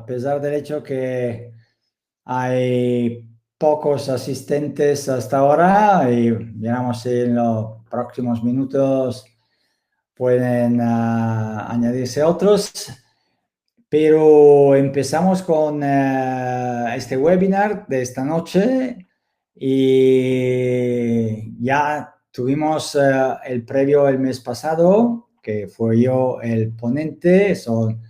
a pesar del hecho que hay pocos asistentes hasta ahora y veremos si en los próximos minutos pueden añadirse otros. Pero empezamos con este webinar de esta noche y ya tuvimos el previo el mes pasado, que fue yo el ponente, son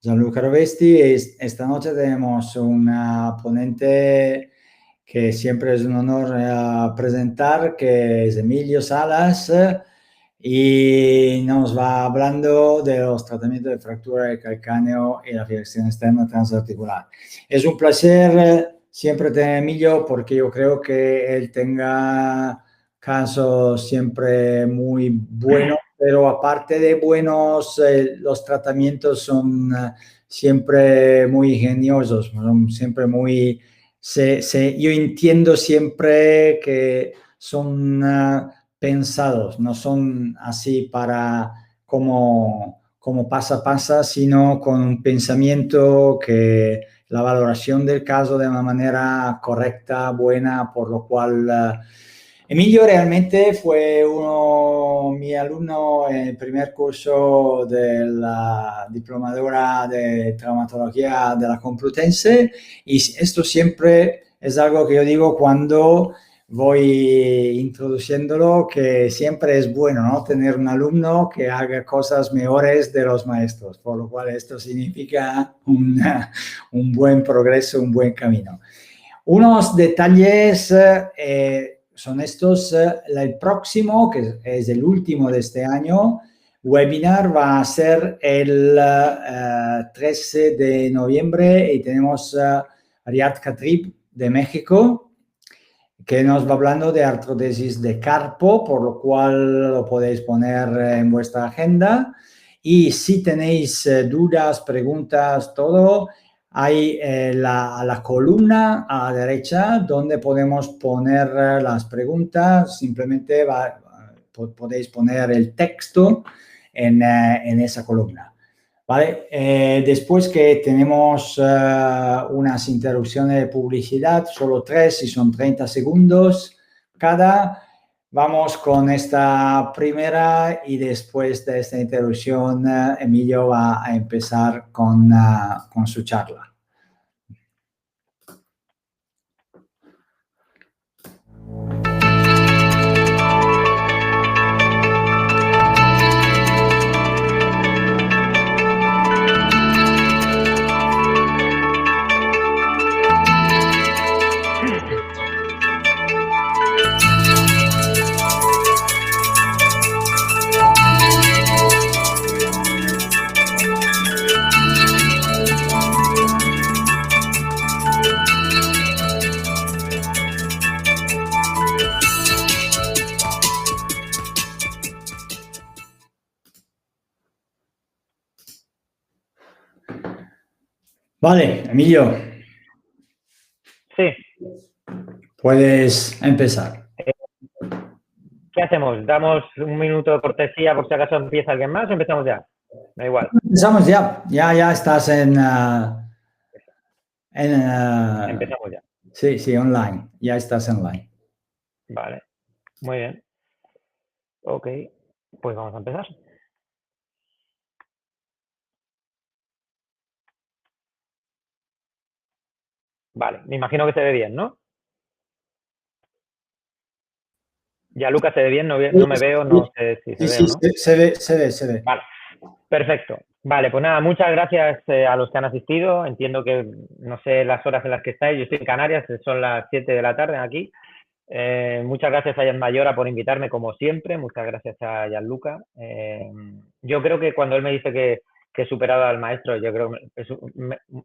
Gianluca Rovesti. Esta noche tenemos una ponente que siempre es un honor presentar, que es Emilio Salas, y nos va hablando de los tratamientos de fractura de calcáneo y la flexión externa transarticular. Es un placer siempre tener a Emilio porque yo creo que él tenga casos siempre muy buenos, pero aparte de buenos, los tratamientos son siempre muy ingeniosos, son siempre muy... yo entiendo siempre que son pensados, no son así para como pasa, sino con un pensamiento que la valoración del caso de una manera correcta, buena, por lo cual Emilio realmente fue mi alumno en el primer curso de la diplomadura de traumatología de la Complutense, y esto siempre es algo que yo digo cuando voy introduciéndolo, que siempre es bueno, ¿no? Tener un alumno que haga cosas mejores de los maestros, por lo cual esto significa un buen progreso, un buen camino. Unos detalles son estos. El próximo, que es el último de este año, webinar va a ser el 13 de noviembre y tenemos Riad Khatib de México, que nos va hablando de artrodesis de carpo, por lo cual lo podéis poner en vuestra agenda. Y si tenéis dudas, preguntas, todo, hay la columna a la derecha donde podemos poner las preguntas. Simplemente podéis poner el texto en esa columna. ¿Vale? Después que tenemos unas interrupciones de publicidad, solo 3 y son 30 segundos cada. Vamos con esta primera y después de esta interrupción Emilio va a empezar con su charla. Vale, Emilio. Sí. Puedes empezar. ¿Qué hacemos? ¿Damos un minuto de cortesía por si acaso empieza alguien más o empezamos ya? Da igual. Empezamos ya. Ya estás Empezamos ya. Sí, online. Ya estás online. Vale. Muy bien. Ok. Pues vamos a empezar. Vale. Me imagino que se ve bien, ¿no? Ya Lucas se ve bien, no me veo, no sé si se ve o no. Se ve. Vale. Perfecto. Vale, pues nada, muchas gracias a los que han asistido. Entiendo que no sé las horas en las que estáis. Yo estoy en Canarias, son las 7 de la tarde aquí. Muchas gracias a Jan Mayora por invitarme, como siempre. Muchas gracias a Gianluca. Yo creo que cuando él me dice que he superado al maestro, yo creo que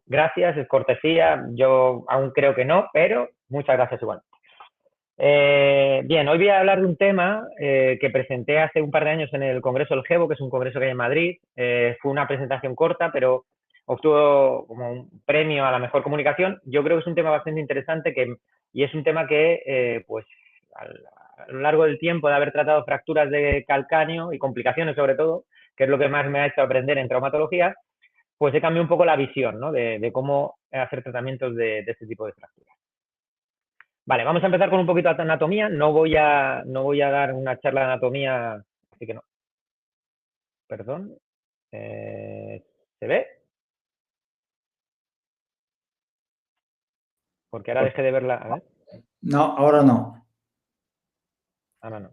gracias, es cortesía. Yo aún creo que no, pero muchas gracias igual. Bien, hoy voy a hablar de un tema que presenté hace un par de años en el Congreso del GEBO, que es un congreso que hay en Madrid. Fue una presentación corta, pero obtuvo como un premio a la mejor comunicación. Yo creo que es un tema bastante interesante y es un tema que, pues, a lo largo del tiempo de haber tratado fracturas de calcáneo y complicaciones sobre todo, que es lo que más me ha hecho aprender en traumatología, pues he cambiado un poco la visión, ¿no? de cómo hacer tratamientos de este tipo de fracturas. Vale, vamos a empezar con un poquito de anatomía. No voy a dar una charla de anatomía, así que no. Perdón. ¿Se ve? Porque ahora dejé de verla. A ver. No, ahora no. Ahora no.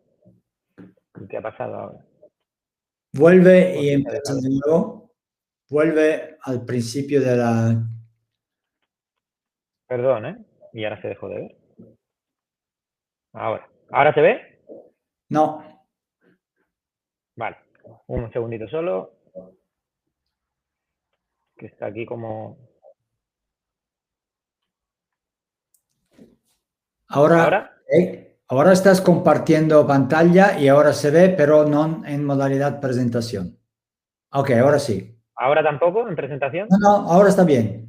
¿Qué ha pasado ahora? Vuelve ¿Por y qué se ha empieza de desvalorado? nuevo. Vuelve al principio de la... Perdón, ¿eh? Y ahora se dejó de ver. Ahora. ¿Ahora se ve? No, Vale. Un segundito solo. Que está aquí como... ahora, ¿Ahora? ahora estás compartiendo pantalla y ahora se ve, pero no en modalidad presentación. Ok, ahora sí. ¿Ahora tampoco en presentación? No, no, ahora está bien.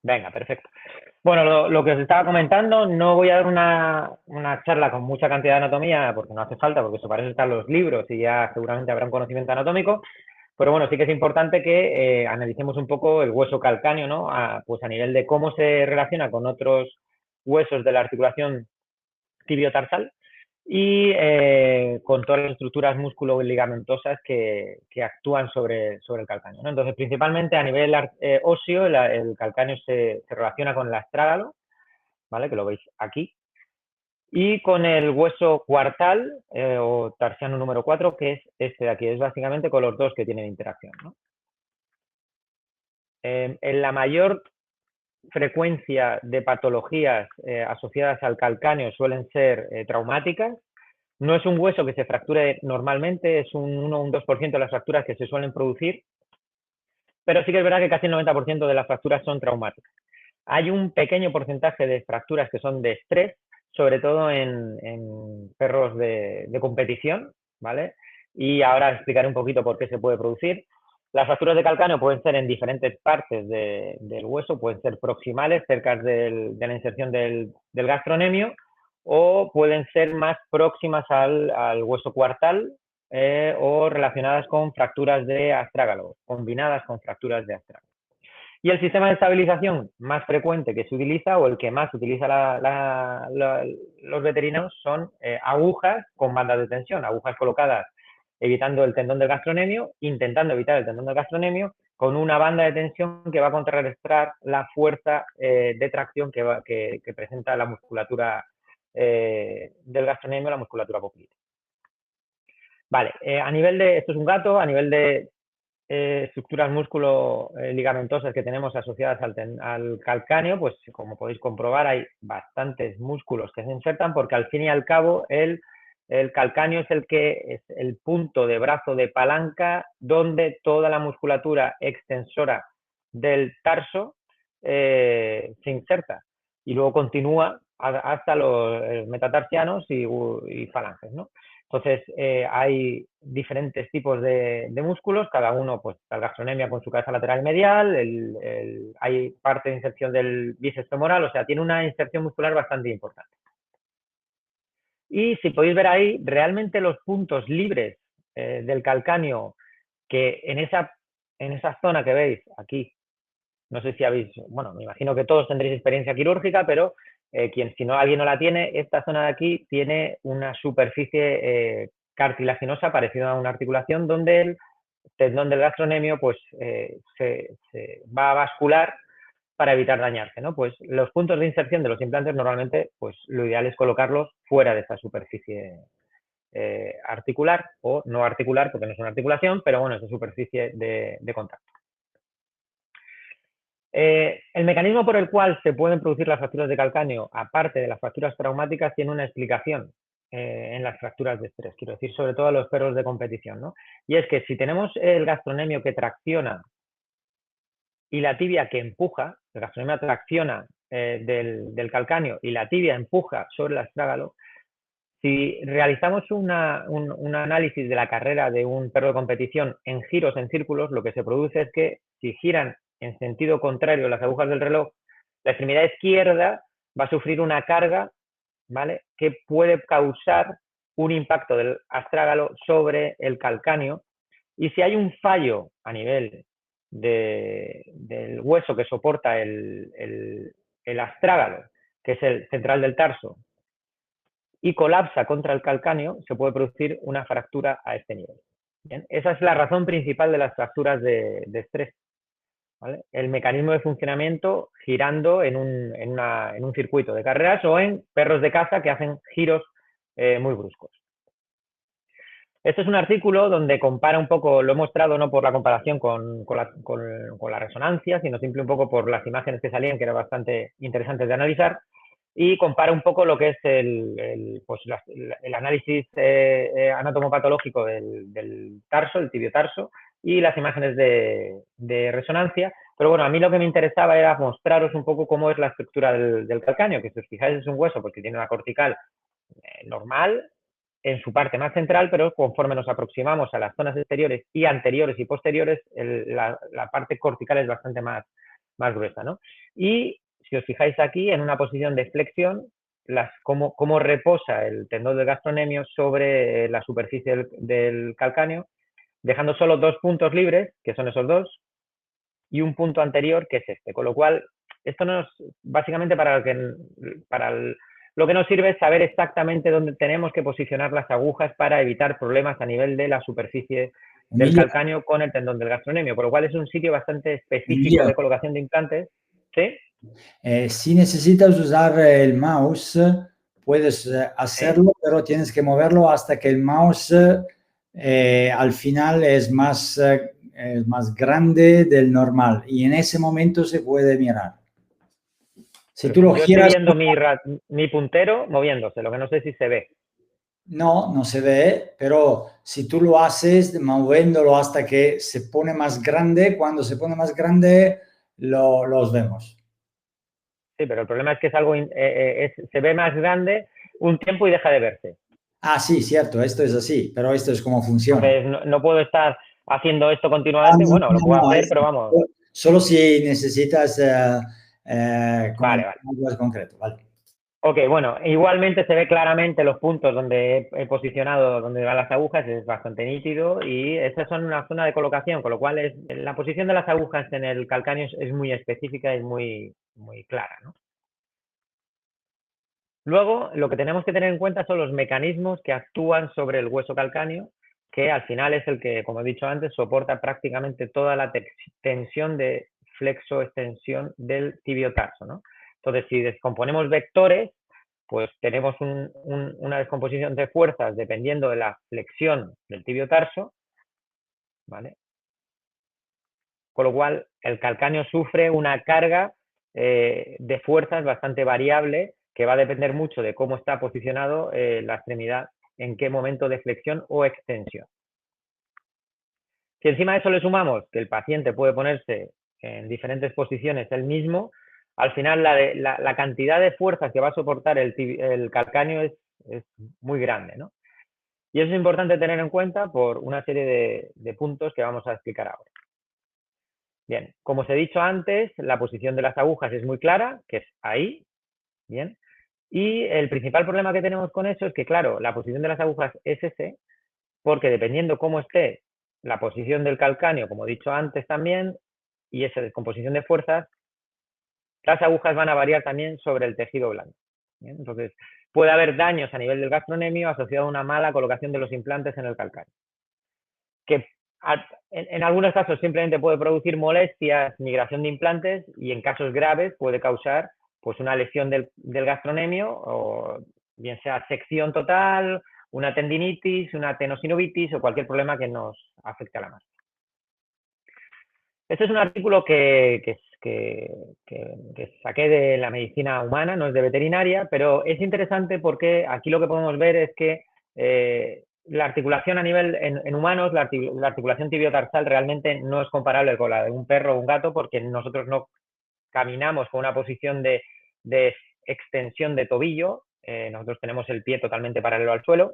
Venga, perfecto. Bueno, lo que os estaba comentando, no voy a dar una charla con mucha cantidad de anatomía, porque no hace falta, porque eso para eso están los libros y ya seguramente habrá un conocimiento anatómico, pero bueno, sí que es importante que analicemos un poco el hueso calcáneo, ¿no? Pues a nivel de cómo se relaciona con otros huesos de la articulación tibiotarsal y con todas las estructuras músculo-ligamentosas que actúan sobre el calcáneo, ¿no? Entonces, principalmente a nivel óseo, el calcáneo se relaciona con el astrágalo, ¿vale? Que lo veis aquí, y con el hueso cuartal o tarsiano número 4, que es este de aquí. Es básicamente con los dos que tienen interacción, ¿no? En la mayor frecuencia de patologías asociadas al calcáneo suelen ser traumáticas. No es un hueso que se fracture normalmente, es un 1 o un 2% de las fracturas que se suelen producir, pero sí que es verdad que casi el 90% de las fracturas son traumáticas. Hay un pequeño porcentaje de fracturas que son de estrés, sobre todo en perros de competición, ¿vale? Y ahora explicaré un poquito por qué se puede producir. Las fracturas de calcáneo pueden ser en diferentes partes del hueso, pueden ser proximales, cerca de la inserción del gastronemio, o pueden ser más próximas al hueso cuartal o relacionadas con fracturas de astrágalo, combinadas con fracturas de astrágalo. Y el sistema de estabilización más frecuente que se utiliza o el que más utiliza los veterinarios son agujas con bandas de tensión, agujas colocadas evitando el tendón del gastronemio, intentando evitar el tendón del gastronemio, con una banda de tensión que va a contrarrestar la fuerza de tracción que presenta la musculatura del gastronemio, la musculatura poplítea. Vale, a nivel de, esto es un gato, a nivel de estructuras músculo-ligamentosas que tenemos asociadas al calcáneo, pues como podéis comprobar hay bastantes músculos que se insertan porque al fin y al cabo el calcáneo es el punto de brazo de palanca donde toda la musculatura extensora del tarso se inserta y luego continúa hasta los metatarsianos y falanges, ¿no? Entonces, hay diferentes tipos de músculos, cada uno, pues, la gastronemia con su cabeza lateral medial, hay parte de inserción del bíceps femoral, o sea, tiene una inserción muscular bastante importante. Y si podéis ver ahí, realmente los puntos libres del calcáneo, que en esa zona que veis aquí, no sé si habéis, bueno, me imagino que todos tendréis experiencia quirúrgica, pero si no alguien no la tiene, esta zona de aquí tiene una superficie cartilaginosa parecida a una articulación donde el tendón del gastronemio pues se va a bascular para evitar dañarse, ¿no? Pues los puntos de inserción de los implantes normalmente pues lo ideal es colocarlos fuera de esa superficie articular o no articular porque no es una articulación, pero bueno, es una superficie de contacto. El mecanismo por el cual se pueden producir las fracturas de calcáneo, aparte de las fracturas traumáticas, tiene una explicación en las fracturas de estrés, quiero decir, sobre todo a los perros de competición, ¿no? Y es que si tenemos el gastronemio que tracciona y la tibia que empuja, el gastronemio tracciona del calcáneo y la tibia empuja sobre el astrágalo, si realizamos un análisis de la carrera de un perro de competición en giros, en círculos, lo que se produce es que si giran en sentido contrario las agujas del reloj, la extremidad izquierda va a sufrir una carga, ¿vale?, que puede causar un impacto del astrágalo sobre el calcáneo. Y si hay un fallo a nivel del hueso que soporta el astrágalo, que es el central del tarso, y colapsa contra el calcáneo, se puede producir una fractura a este nivel. ¿Bien? Esa es la razón principal de las fracturas de estrés. ¿Vale? El mecanismo de funcionamiento girando en un circuito de carreras o en perros de caza que hacen giros muy bruscos. Este es un artículo donde compara un poco, lo he mostrado no por la comparación con la resonancia, sino simple un poco por las imágenes que salían, que eran bastante interesantes de analizar, y compara un poco lo que es el análisis anatomopatológico del tarso, el tibiotarso, y las imágenes de resonancia. Pero bueno, a mí lo que me interesaba era mostraros un poco cómo es la estructura del calcáneo, que si os fijáis es un hueso porque tiene una cortical normal en su parte más central, pero conforme nos aproximamos a las zonas exteriores y anteriores y posteriores, la parte cortical es bastante más gruesa, ¿no? Y si os fijáis aquí, en una posición de flexión, cómo reposa el tendón del gastrocnemio sobre la superficie del calcáneo, dejando solo 2 puntos libres, que son esos 2, y un punto anterior, que es este. Con lo cual, esto nos, básicamente lo que nos sirve es saber exactamente dónde tenemos que posicionar las agujas para evitar problemas a nivel de la superficie del Emilio, calcáneo con el tendón del gastrocnemio, por lo cual es un sitio bastante específico Emilio, de colocación de implantes. ¿Sí? si necesitas usar el mouse, puedes ¿Sí? hacerlo, pero tienes que moverlo hasta que el mouse al final es más grande del normal y en ese momento se puede mirar. Si tú lo Yo estoy giras, viendo mi puntero moviéndose, lo que no sé si se ve. no, no se ve, pero si tú lo haces moviéndolo hasta que se pone más grande, cuando se pone más grande, los vemos. Sí, pero el problema es que es algo, se ve más grande un tiempo y deja de verse. Ah, sí, cierto, esto es así, pero esto es como funciona. Entonces, no puedo estar haciendo esto Ah, continuamente. no, Bueno, lo no, puedo no, hacer, pero vamos. solo si necesitas Vale, comentar vale. algo en concreto, ¿vale? Ok, bueno, igualmente se ve claramente los puntos donde he posicionado, donde van las agujas, es bastante nítido y estas son una zona de colocación, con lo cual la posición de las agujas en el calcáneo es muy específica y muy clara, ¿no? Luego, lo que tenemos que tener en cuenta son los mecanismos que actúan sobre el hueso calcáneo, que al final es el que, como he dicho antes, soporta prácticamente toda la tensión de flexo-extensión del tibiotarso, ¿no? Entonces, si descomponemos vectores, pues tenemos una descomposición de fuerzas dependiendo de la flexión del tibiotarso, ¿vale? Con lo cual, el calcáneo sufre una carga de fuerzas bastante variable que va a depender mucho de cómo está posicionado la extremidad, en qué momento de flexión o extensión. Si encima de eso le sumamos que el paciente puede ponerse en diferentes posiciones él mismo, al final la cantidad de fuerzas que va a soportar el calcáneo es muy grande, ¿no? Y eso es importante tener en cuenta por una serie de puntos que vamos a explicar ahora. Bien, como os he dicho antes, la posición de las agujas es muy clara, que es ahí, bien. Y el principal problema que tenemos con eso es que, claro, la posición de las agujas es ese, porque dependiendo cómo esté la posición del calcáneo, como he dicho antes también, y esa descomposición de fuerzas, las agujas van a variar también sobre el tejido blando. ¿Bien? Entonces, puede haber daños a nivel del gastrocnemio asociado a una mala colocación de los implantes en el calcáneo, que en algunos casos simplemente puede producir molestias, migración de implantes, y en casos graves puede causar pues una lesión del gastrocnemio, o bien sea sección total, una tendinitis, una tenosinovitis o cualquier problema que nos afecte a la masa. Este es un artículo que saqué de la medicina humana, no es de veterinaria, pero es interesante porque aquí lo que podemos ver es que la articulación a nivel en humanos, la articulación tibiotarsal realmente no es comparable con la de un perro o un gato, porque nosotros no caminamos con una posición de extensión de tobillo, nosotros tenemos el pie totalmente paralelo al suelo.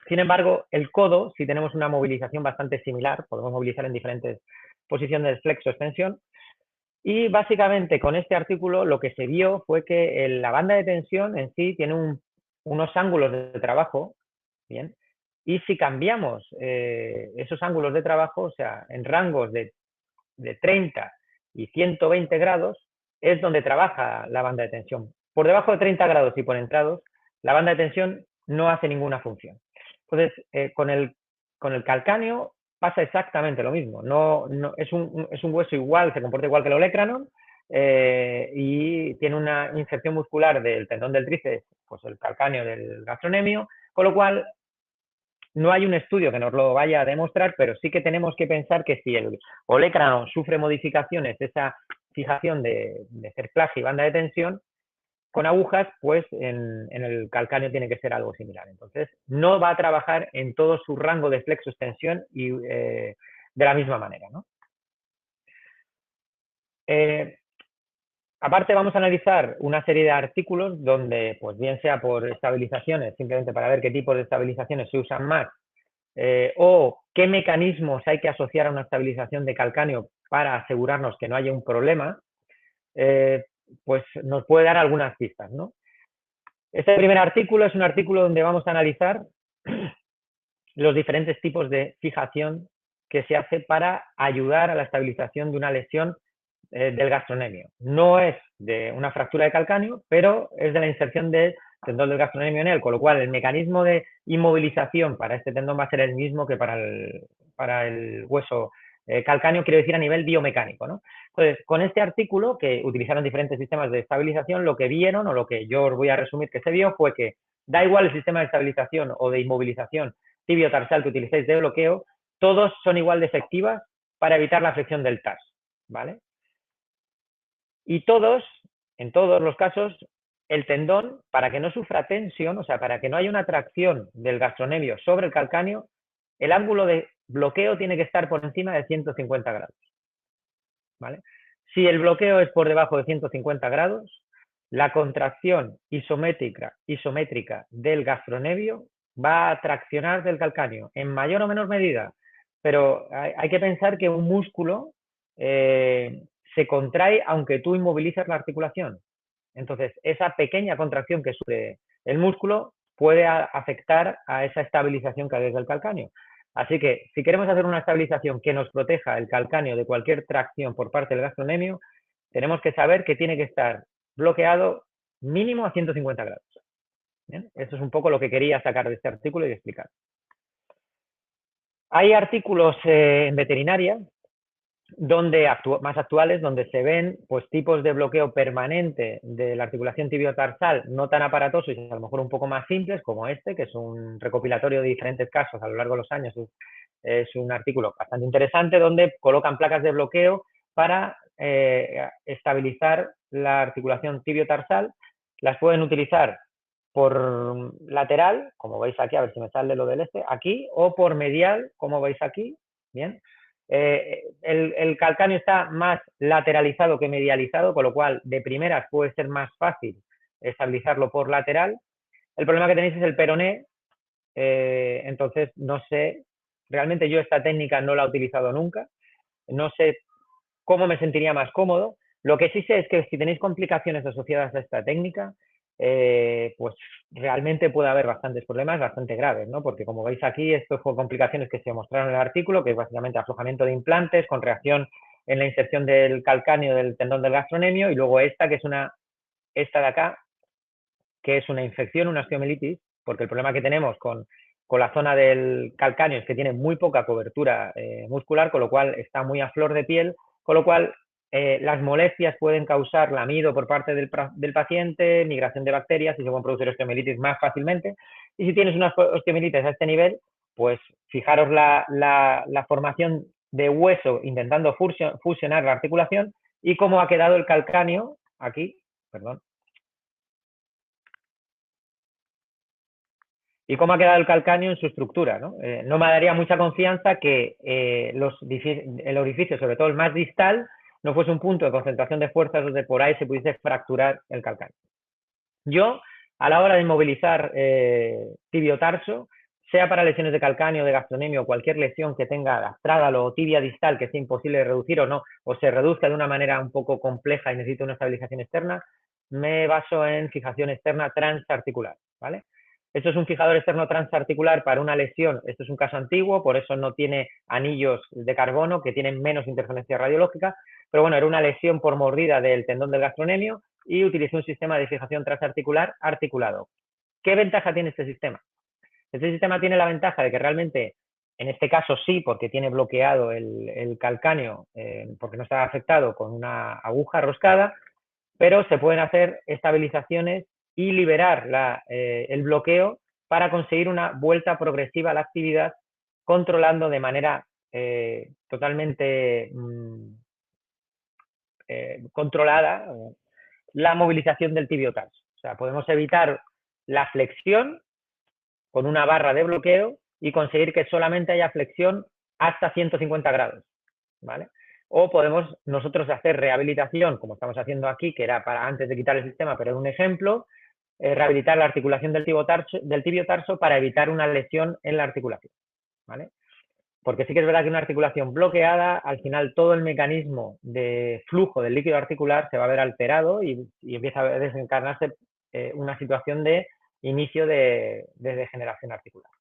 Sin embargo, el codo sí tenemos una movilización bastante similar, podemos movilizar en diferentes posiciones de flexo-extensión. Y básicamente con este artículo lo que se vio fue que la banda de tensión en sí tiene unos ángulos de trabajo, ¿bien? Y si cambiamos esos ángulos de trabajo, o sea, en rangos de de 30 y 120 grados es donde trabaja la banda de tensión. Por debajo de 30 grados y por entrados, la banda de tensión no hace ninguna función. Entonces, con el calcáneo pasa exactamente lo mismo. Es un hueso igual, se comporta igual que el olecranon, y tiene una inserción muscular del tendón del tríceps, pues el calcáneo del gastrocnemio, con lo cual no hay un estudio que nos lo vaya a demostrar, pero sí que tenemos que pensar que si el olecranon sufre modificaciones, esa fijación de cerclaje y banda de tensión, con agujas, pues en el calcáneo tiene que ser algo similar. Entonces, no va a trabajar en todo su rango de flexo-extensión y de la misma manera, ¿no? Aparte, vamos a analizar una serie de artículos donde, pues bien sea por estabilizaciones, simplemente para ver qué tipos de estabilizaciones se usan más, o qué mecanismos hay que asociar a una estabilización de calcáneo para asegurarnos que no haya un problema, pues nos puede dar algunas pistas, ¿no? Este primer artículo es un artículo donde vamos a analizar los diferentes tipos de fijación que se hace para ayudar a la estabilización de una lesión del gastrocnemio. No es de una fractura de calcáneo, pero es de la inserción del tendón del gastrocnemio en él, con lo cual el mecanismo de inmovilización para este tendón va a ser el mismo que para el hueso calcáneo, quiero decir a nivel biomecánico, ¿no? Entonces, con este artículo, que utilizaron diferentes sistemas de estabilización, lo que vieron, o lo que yo os voy a resumir que se vio, fue que da igual el sistema de estabilización o de inmovilización tibio-tarsal que utilicéis de bloqueo, todos son igual de efectivas para evitar la flexión del tarso, ¿vale? Y todos, en todos los casos, el tendón, para que no sufra tensión, o sea, para que no haya una tracción del gastrocnemio sobre el calcáneo, el ángulo de bloqueo tiene que estar por encima de 150 grados, ¿vale? Si el bloqueo es por debajo de 150 grados, la contracción isométrica del gastrocnemio va a traccionar del calcáneo en mayor o menor medida, pero hay que pensar que un músculo se contrae aunque tú inmovilizas la articulación. Entonces, esa pequeña contracción que sufre el músculo puede afectar a esa estabilización que hay desde el calcáneo. Así que, si queremos hacer una estabilización que nos proteja el calcáneo de cualquier tracción por parte del gastrocnemio, tenemos que saber que tiene que estar bloqueado mínimo a 150 grados. ¿Bien? Eso es un poco lo que quería sacar de este artículo y explicar. Hay artículos en veterinaria más actuales, donde se ven pues tipos de bloqueo permanente de la articulación tibiotarsal no tan aparatosos y a lo mejor un poco más simples, como este, que es un recopilatorio de diferentes casos a lo largo de los años. Es un artículo bastante interesante donde colocan placas de bloqueo para estabilizar la articulación tibiotarsal. Las pueden utilizar por lateral, como veis aquí, a ver si me sale lo del aquí, o por medial, como veis aquí, bien. El calcáneo está más lateralizado que medializado, con lo cual de primeras puede ser más fácil estabilizarlo por lateral. El problema que tenéis es el peroné, entonces no sé, realmente yo esta técnica no la he utilizado nunca, no sé cómo me sentiría más cómodo. Lo que sí sé es que si tenéis complicaciones asociadas a esta técnica, pues realmente puede haber bastantes problemas bastante graves, ¿no? Porque como veis aquí, esto fue complicaciones que se mostraron en el artículo, que es básicamente aflojamiento de implantes con reacción en la inserción del calcáneo del tendón del gastrocnemio, y luego esta, que es esta de acá, que es una infección, una osteomielitis, porque el problema que tenemos con la zona del calcáneo es que tiene muy poca cobertura muscular, con lo cual está muy a flor de piel, con lo cual las molestias pueden causar lamido por parte del paciente, migración de bacterias y se pueden producir osteomielitis más fácilmente. Y si tienes una osteomielitis a este nivel, pues fijaros la formación de hueso intentando fusionar la articulación y cómo ha quedado el calcáneo aquí, perdón. Y cómo ha quedado el calcáneo en su estructura, ¿no? No me daría mucha confianza que el orificio, sobre todo el más distal, no fuese un punto de concentración de fuerzas donde por ahí se pudiese fracturar el calcáneo. Yo, a la hora de inmovilizar tibio-tarso, sea para lesiones de calcáneo, de gastrocnemio o cualquier lesión que tenga astrádalo o tibia distal que sea imposible de reducir o no, o se reduzca de una manera un poco compleja y necesita una estabilización externa, me baso en fijación externa transarticular, ¿vale? Esto es un fijador externo transarticular para una lesión. Esto es un caso antiguo, por eso no tiene anillos de carbono que tienen menos interferencia radiológica. Pero bueno, era una lesión por mordida del tendón del gastrocnemio y utilicé un sistema de fijación transarticular articulado. ¿Qué ventaja tiene este sistema? Este sistema tiene la ventaja de que realmente, en este caso sí, porque tiene bloqueado el calcáneo, porque no está afectado con una aguja roscada, pero se pueden hacer estabilizaciones y liberar el bloqueo para conseguir una vuelta progresiva a la actividad, controlando de manera totalmente controlada la movilización del tibiotarso. O sea, podemos evitar la flexión con una barra de bloqueo y conseguir que solamente haya flexión hasta 150 grados, ¿vale? O podemos nosotros hacer rehabilitación, como estamos haciendo aquí, que era para antes de quitar el sistema, pero es un ejemplo, rehabilitar la articulación del tibiotarso para evitar una lesión en la articulación, ¿vale? Porque sí que es verdad que una articulación bloqueada, al final todo el mecanismo de flujo del líquido articular se va a ver alterado y empieza a desencarnarse una situación de inicio de degeneración articular.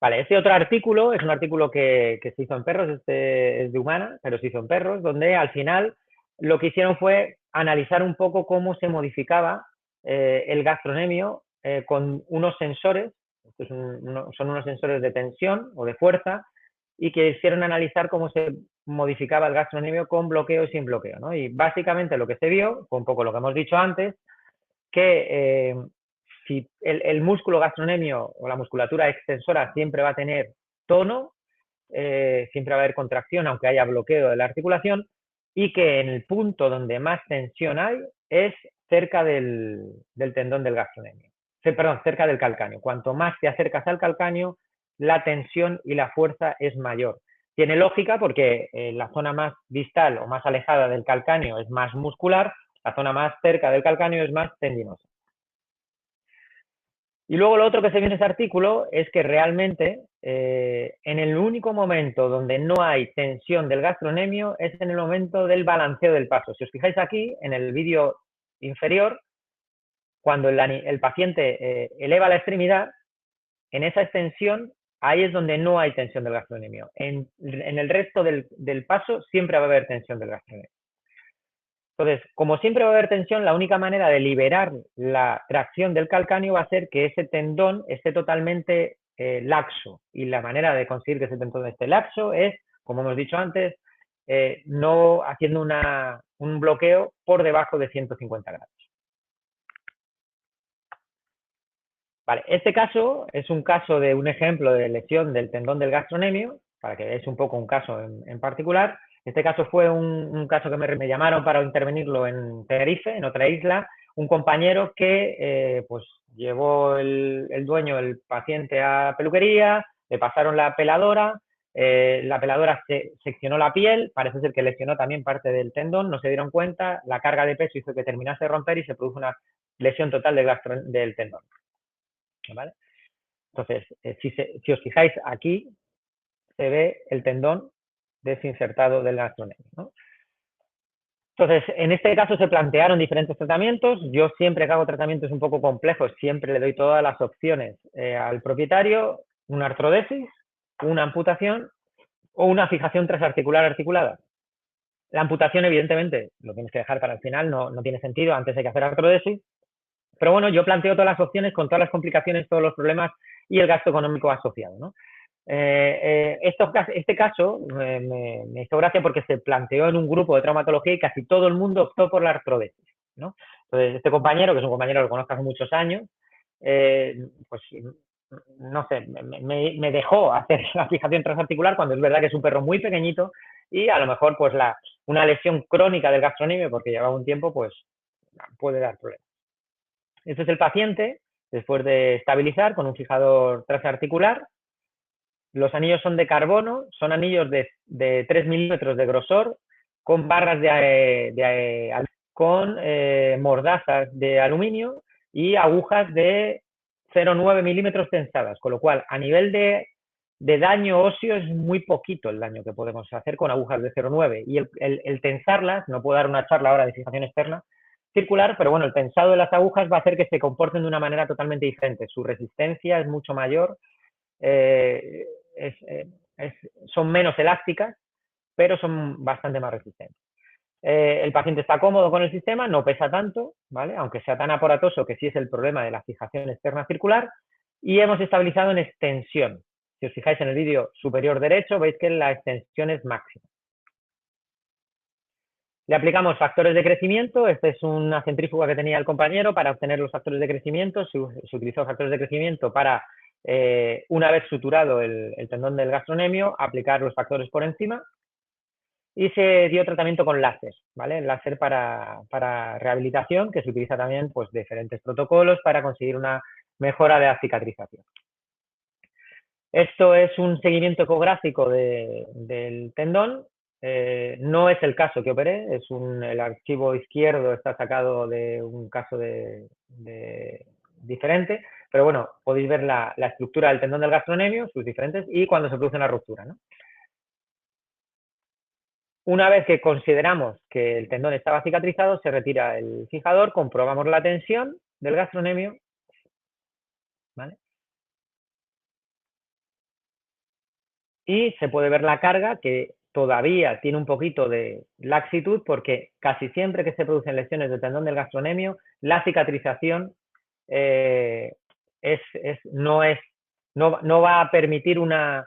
Vale, este otro artículo es un artículo que se hizo en perros, este es de humana, pero se hizo en perros, donde al final lo que hicieron fue analizar un poco cómo se modificaba el gastrocnemio con unos sensores, estos son unos sensores de tensión o de fuerza, y que hicieron analizar cómo se modificaba el gastrocnemio con bloqueo y sin bloqueo, ¿no? Y básicamente lo que se vio fue un poco lo que hemos dicho antes, que si el músculo gastrocnemio o la musculatura extensora siempre va a tener tono, siempre va a haber contracción aunque haya bloqueo de la articulación, y que en el punto donde más tensión hay es cerca del tendón del gastrocnemio, perdón, cerca del calcáneo. Cuanto más te acercas al calcáneo, la tensión y la fuerza es mayor. Tiene lógica porque la zona más distal o más alejada del calcáneo es más muscular, la zona más cerca del calcáneo es más tendinosa. Y luego lo otro que se ve en ese artículo es que realmente en el único momento donde no hay tensión del gastrocnemio es en el momento del balanceo del paso. Si os fijáis aquí, en el vídeo inferior, cuando el paciente eleva la extremidad, en esa extensión, ahí es donde no hay tensión del gastrocnemio. En el resto del paso siempre va a haber tensión del gastrocnemio. Entonces, como siempre va a haber tensión, la única manera de liberar la tracción del calcáneo va a ser que ese tendón esté totalmente laxo. Y la manera de conseguir que ese tendón esté laxo es, como hemos dicho antes, no haciendo un bloqueo por debajo de 150 grados. Vale, este caso es un caso de un ejemplo de lesión del tendón del gastrocnemio, para que veáis un poco un caso en particular. Este caso fue un caso que me llamaron para intervenirlo en Tenerife, en otra isla, un compañero que pues llevó el dueño, el paciente a peluquería, le pasaron la peladora seccionó la piel, parece ser que lesionó también parte del tendón, no se dieron cuenta, la carga de peso hizo que terminase de romper y se produjo una lesión total del tendón. ¿Vale? Entonces, si os fijáis aquí, se ve el tendón desinsertado del gastrocnemio, ¿no? Entonces, en este caso se plantearon diferentes tratamientos. Yo siempre que hago tratamientos un poco complejos, siempre le doy todas las opciones al propietario, una artrodesis, una amputación o una fijación transarticular articulada. La amputación, evidentemente, lo tienes que dejar para el final, no tiene sentido, antes hay que hacer artrodesis. Pero bueno, yo planteo todas las opciones con todas las complicaciones, todos los problemas y el gasto económico asociado, ¿no? Este caso me hizo gracia porque se planteó en un grupo de traumatología y casi todo el mundo optó por la artrodesis, ¿no? Entonces, este compañero, que es un compañero que lo conozco hace muchos años, pues no sé, me dejó hacer la fijación transarticular cuando es verdad que es un perro muy pequeñito y a lo mejor pues una lesión crónica del gastrocnemio, porque llevaba un tiempo, pues puede dar problemas. Este es el paciente después de estabilizar con un fijador transarticular. Los anillos son de carbono, son anillos de 3 milímetros de grosor, con barras con mordazas de aluminio y agujas de 0,9 milímetros tensadas, con lo cual a nivel de daño óseo es muy poquito el daño que podemos hacer con agujas de 0,9 y el tensarlas, no puedo dar una charla ahora de fijación externa, circular, pero bueno, el tensado de las agujas va a hacer que se comporten de una manera totalmente diferente. Su resistencia es mucho mayor, eh, es, son menos elásticas, pero son bastante más resistentes. El paciente está cómodo con el sistema, no pesa tanto, ¿vale? Aunque sea tan aparatoso, que sí es el problema de la fijación externa circular, y hemos estabilizado en extensión. Si os fijáis en el vídeo superior derecho, veis que la extensión es máxima. Le aplicamos factores de crecimiento. Esta es una centrífuga que tenía el compañero para obtener los factores de crecimiento. Se utilizó factores de crecimiento para, una vez suturado el tendón del gastrocnemio, aplicar los factores por encima. Y se dio tratamiento con láser, ¿vale? Láser para rehabilitación, que se utiliza también, pues, diferentes protocolos para conseguir una mejora de la cicatrización. Esto es un seguimiento ecográfico del tendón. No es el caso que operé, el archivo izquierdo está sacado de un caso diferente, pero bueno, podéis ver la estructura del tendón del gastrocnemio, sus diferentes, y cuando se produce una ruptura, ¿no? Una vez que consideramos que el tendón estaba cicatrizado, se retira el fijador, comprobamos la tensión del gastrocnemio, ¿vale? Y se puede ver la carga, que todavía tiene un poquito de laxitud, porque casi siempre que se producen lesiones del tendón del gastrocnemio, la cicatrización no va a permitir una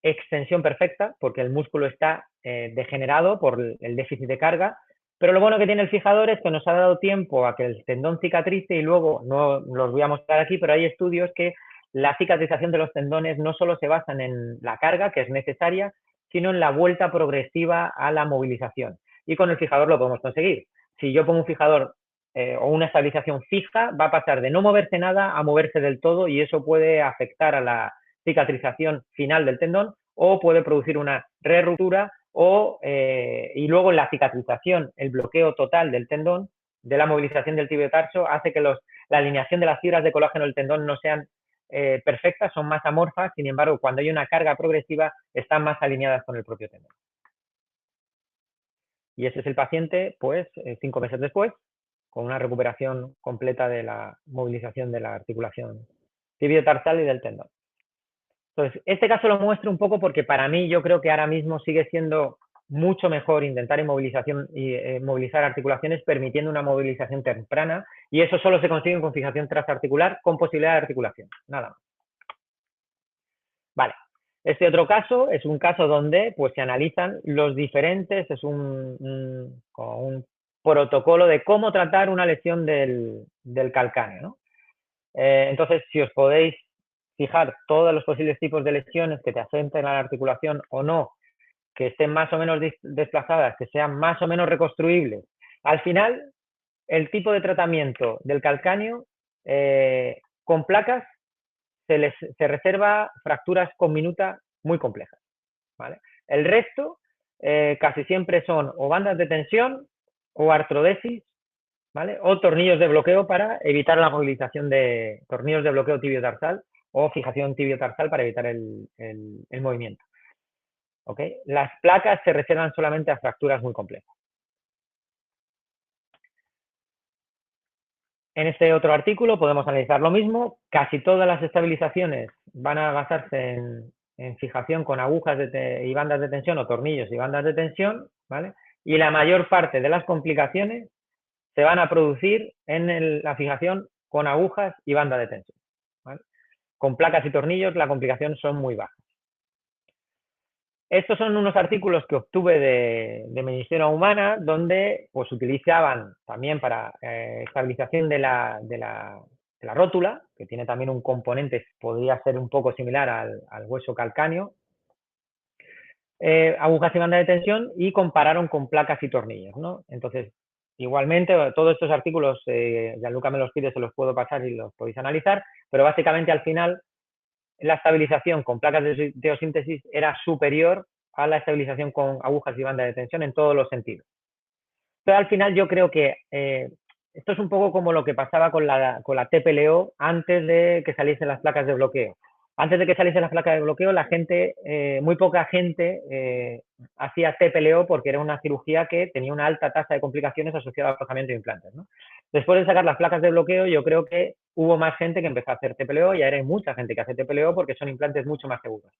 extensión perfecta, porque el músculo está degenerado por el déficit de carga. Pero lo bueno que tiene el fijador es que nos ha dado tiempo a que el tendón cicatrice, y luego, no los voy a mostrar aquí, pero hay estudios que la cicatrización de los tendones no solo se basan en la carga, que es necesaria, sino en la vuelta progresiva a la movilización. Y con el fijador lo podemos conseguir. Si yo pongo un fijador o una estabilización fija, va a pasar de no moverse nada a moverse del todo, y eso puede afectar a la cicatrización final del tendón, o puede producir una re-ruptura, y luego la cicatrización, el bloqueo total del tendón, de la movilización del tibiotarso, hace que la alineación de las fibras de colágeno del tendón no sean perfectas, son más amorfas. Sin embargo, cuando hay una carga progresiva, están más alineadas con el propio tendón. Y ese es el paciente, pues, 5 meses después, con una recuperación completa de la movilización de la articulación tibiotarsal y del tendón. Entonces, este caso lo muestro un poco porque para mí yo creo que ahora mismo sigue siendo mucho mejor intentar movilizar articulaciones permitiendo una movilización temprana, y eso solo se consigue con fijación transarticular con posibilidad de articulación, nada más. Vale, este otro caso es un caso donde, pues, se analizan los diferentes, es un protocolo de cómo tratar una lesión del calcáneo, ¿no? Entonces, si os podéis fijar todos los posibles tipos de lesiones que te afecten a la articulación o no, que estén más o menos desplazadas, que sean más o menos reconstruibles, al final el tipo de tratamiento del calcáneo con placas se reserva fracturas con minuta muy complejas, ¿vale? El resto casi siempre son o bandas de tensión o artrodesis, ¿vale? O tornillos de bloqueo para evitar la movilización de tornillos de bloqueo tibiotarsal o fijación tibiotarsal para evitar el movimiento. ¿Okay? Las placas se reservan solamente a fracturas muy complejas. En este otro artículo podemos analizar lo mismo. Casi todas las estabilizaciones van a basarse en fijación con agujas y bandas de tensión, o tornillos y bandas de tensión, ¿vale? Y la mayor parte de las complicaciones se van a producir en la fijación con agujas y banda de tensión, ¿vale? Con placas y tornillos la complicación son muy bajas. Estos son unos artículos que obtuve de medicina humana, donde, pues, utilizaban también para estabilización de la rótula, que tiene también un componente, podría ser un poco similar al hueso calcáneo, agujas y banda de tensión, y compararon con placas y tornillos, ¿no? Entonces, igualmente, todos estos artículos, Gianluca me los pide, se los puedo pasar y los podéis analizar, pero básicamente al final la estabilización con placas de teosíntesis era superior a la estabilización con agujas y banda de tensión en todos los sentidos. Pero al final yo creo que esto es un poco como lo que pasaba con la TPLO antes de que saliesen las placas de bloqueo. Antes de que saliese la placa de bloqueo, la gente, muy poca gente hacía TPLO porque era una cirugía que tenía una alta tasa de complicaciones asociada al aflojamiento de implantes, ¿no? Después de sacar las placas de bloqueo, yo creo que hubo más gente que empezó a hacer TPLO y ahora hay mucha gente que hace TPLO porque son implantes mucho más seguros.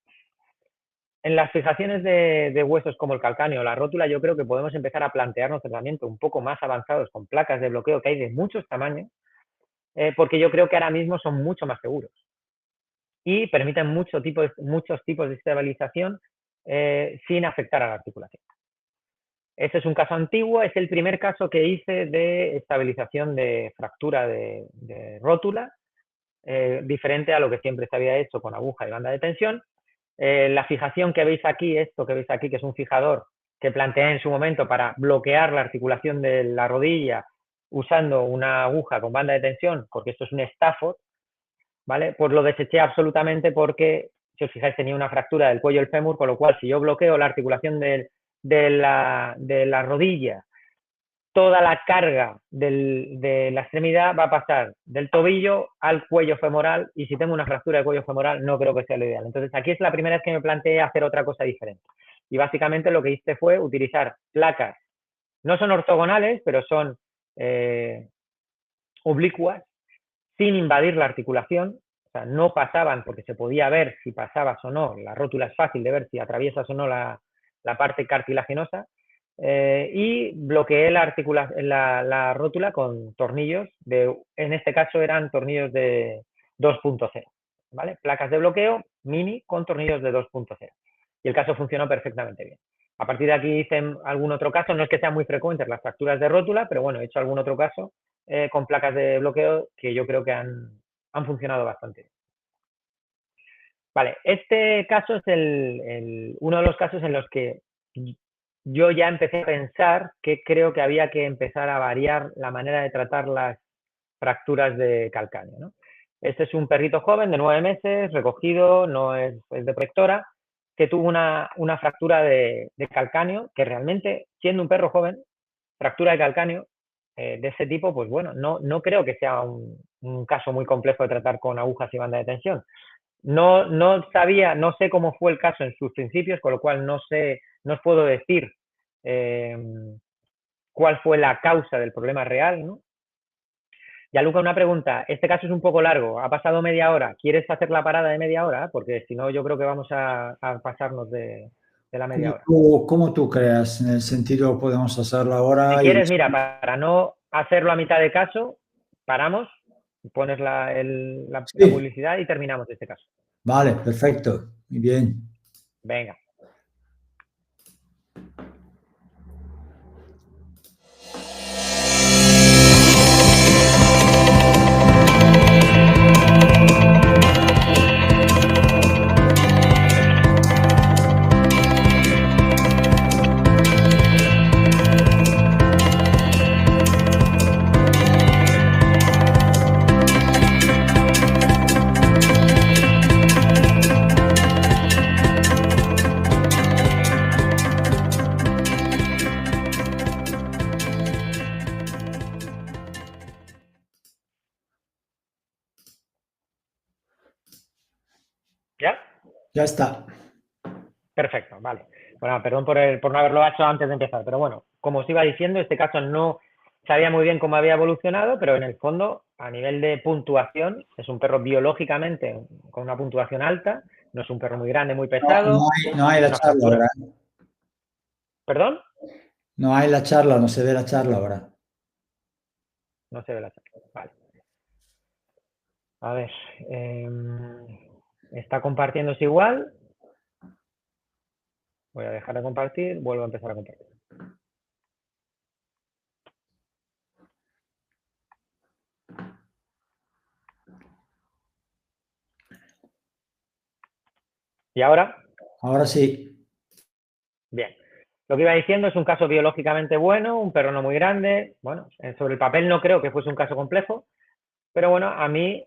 En las fijaciones de huesos como el calcáneo o la rótula, yo creo que podemos empezar a plantearnos tratamientos un poco más avanzados con placas de bloqueo que hay de muchos tamaños, porque yo creo que ahora mismo son mucho más seguros y permiten muchos tipos de estabilización sin afectar a la articulación. Este es un caso antiguo, es el primer caso que hice de estabilización de fractura de rótula, diferente a lo que siempre se había hecho con aguja y banda de tensión. La fijación que veis aquí, esto que veis aquí, que es un fijador que planteé en su momento para bloquear la articulación de la rodilla usando una aguja con banda de tensión, porque esto es un Stafford, ¿vale? Pues lo deseché absolutamente porque, si os fijáis, tenía una fractura del cuello del fémur, con lo cual si yo bloqueo la articulación de la rodilla, toda la carga de la extremidad va a pasar del tobillo al cuello femoral y si tengo una fractura de cuello femoral no creo que sea lo ideal. Entonces aquí es la primera vez que me planteé hacer otra cosa diferente. Y básicamente lo que hice fue utilizar placas, no son ortogonales, pero son oblicuas, sin invadir la articulación, o sea, no pasaban porque se podía ver si pasabas o no, la rótula es fácil de ver si atraviesas o no la parte cartilaginosa, y bloqueé la rótula con tornillos, en este caso eran tornillos de 2.0, ¿vale? Placas de bloqueo mini con tornillos de 2.0. Y el caso funcionó perfectamente bien. A partir de aquí hice algún otro caso, no es que sean muy frecuentes las fracturas de rótula, pero bueno, he hecho algún otro caso con placas de bloqueo que yo creo que han funcionado bastante bien. Vale, este caso es uno de los casos en los que yo ya empecé a pensar que creo que había que empezar a variar la manera de tratar las fracturas de calcáneo, ¿no? Este es un perrito joven de 9 meses, recogido, no es de protectora, que tuvo una fractura de calcáneo, que realmente, siendo un perro joven, fractura de calcáneo de ese tipo, pues bueno, no creo que sea un caso muy complejo de tratar con agujas y banda de tensión. No sabía, no sé cómo fue el caso en sus principios, con lo cual no os puedo decir cuál fue la causa del problema real, ¿no? Ya, Luca, una pregunta. Este caso es un poco largo, ha pasado media hora. ¿Quieres hacer la parada de media hora? Porque si no, yo creo que vamos a pasarnos de la media hora. Como tú creas, en el sentido podemos hacerlo Si ahora y... quieres, mira, para no hacerlo a mitad de caso, paramos, pones la Sí, publicidad y terminamos este caso. vale, perfecto, muy bien. Venga. ¿Ya? Ya está. Perfecto, vale. Bueno, perdón por no haberlo hecho antes de empezar, pero bueno, como os iba diciendo, este caso no sabía muy bien cómo había evolucionado, pero en el fondo, a nivel de puntuación, es un perro biológicamente con una puntuación alta, no es un perro muy grande, muy No, pesado, no hay tiene la una charla fractura. ahora. ¿Perdón? No hay la charla, no se ve la charla ahora. No se ve la charla. Vale. A ver, está compartiéndose igual. Voy a dejar de compartir, vuelvo a empezar a compartir. ¿Y ahora? Ahora sí. Bien. Lo que iba diciendo es un caso biológicamente bueno, un perro no muy grande. Bueno, sobre el papel no creo que fuese un caso complejo, pero bueno, a mí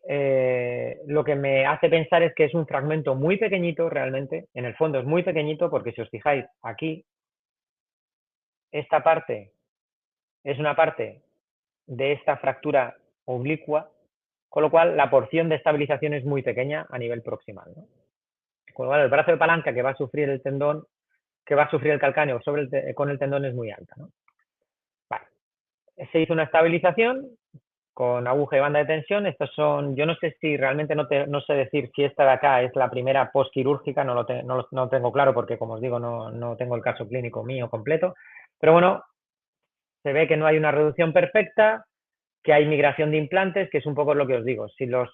lo que me hace pensar es que es un fragmento muy pequeñito realmente. En el fondo es muy pequeñito porque si os fijáis aquí, esta parte es una parte de esta fractura oblicua con lo cual la porción de estabilización es muy pequeña a nivel proximal, ¿no? Con lo cual el brazo de palanca que va a sufrir el tendón, que va a sufrir el calcáneo con el tendón es muy alta, ¿no? Vale. Se hizo una estabilización con aguja y banda de tensión. Estos son, yo no sé si realmente no sé decir si esta de acá es la primera postquirúrgica, no tengo claro porque, como os digo, no tengo el caso clínico mío completo, pero bueno, se ve que no hay una reducción perfecta, que hay migración de implantes, que es un poco lo que os digo. Si las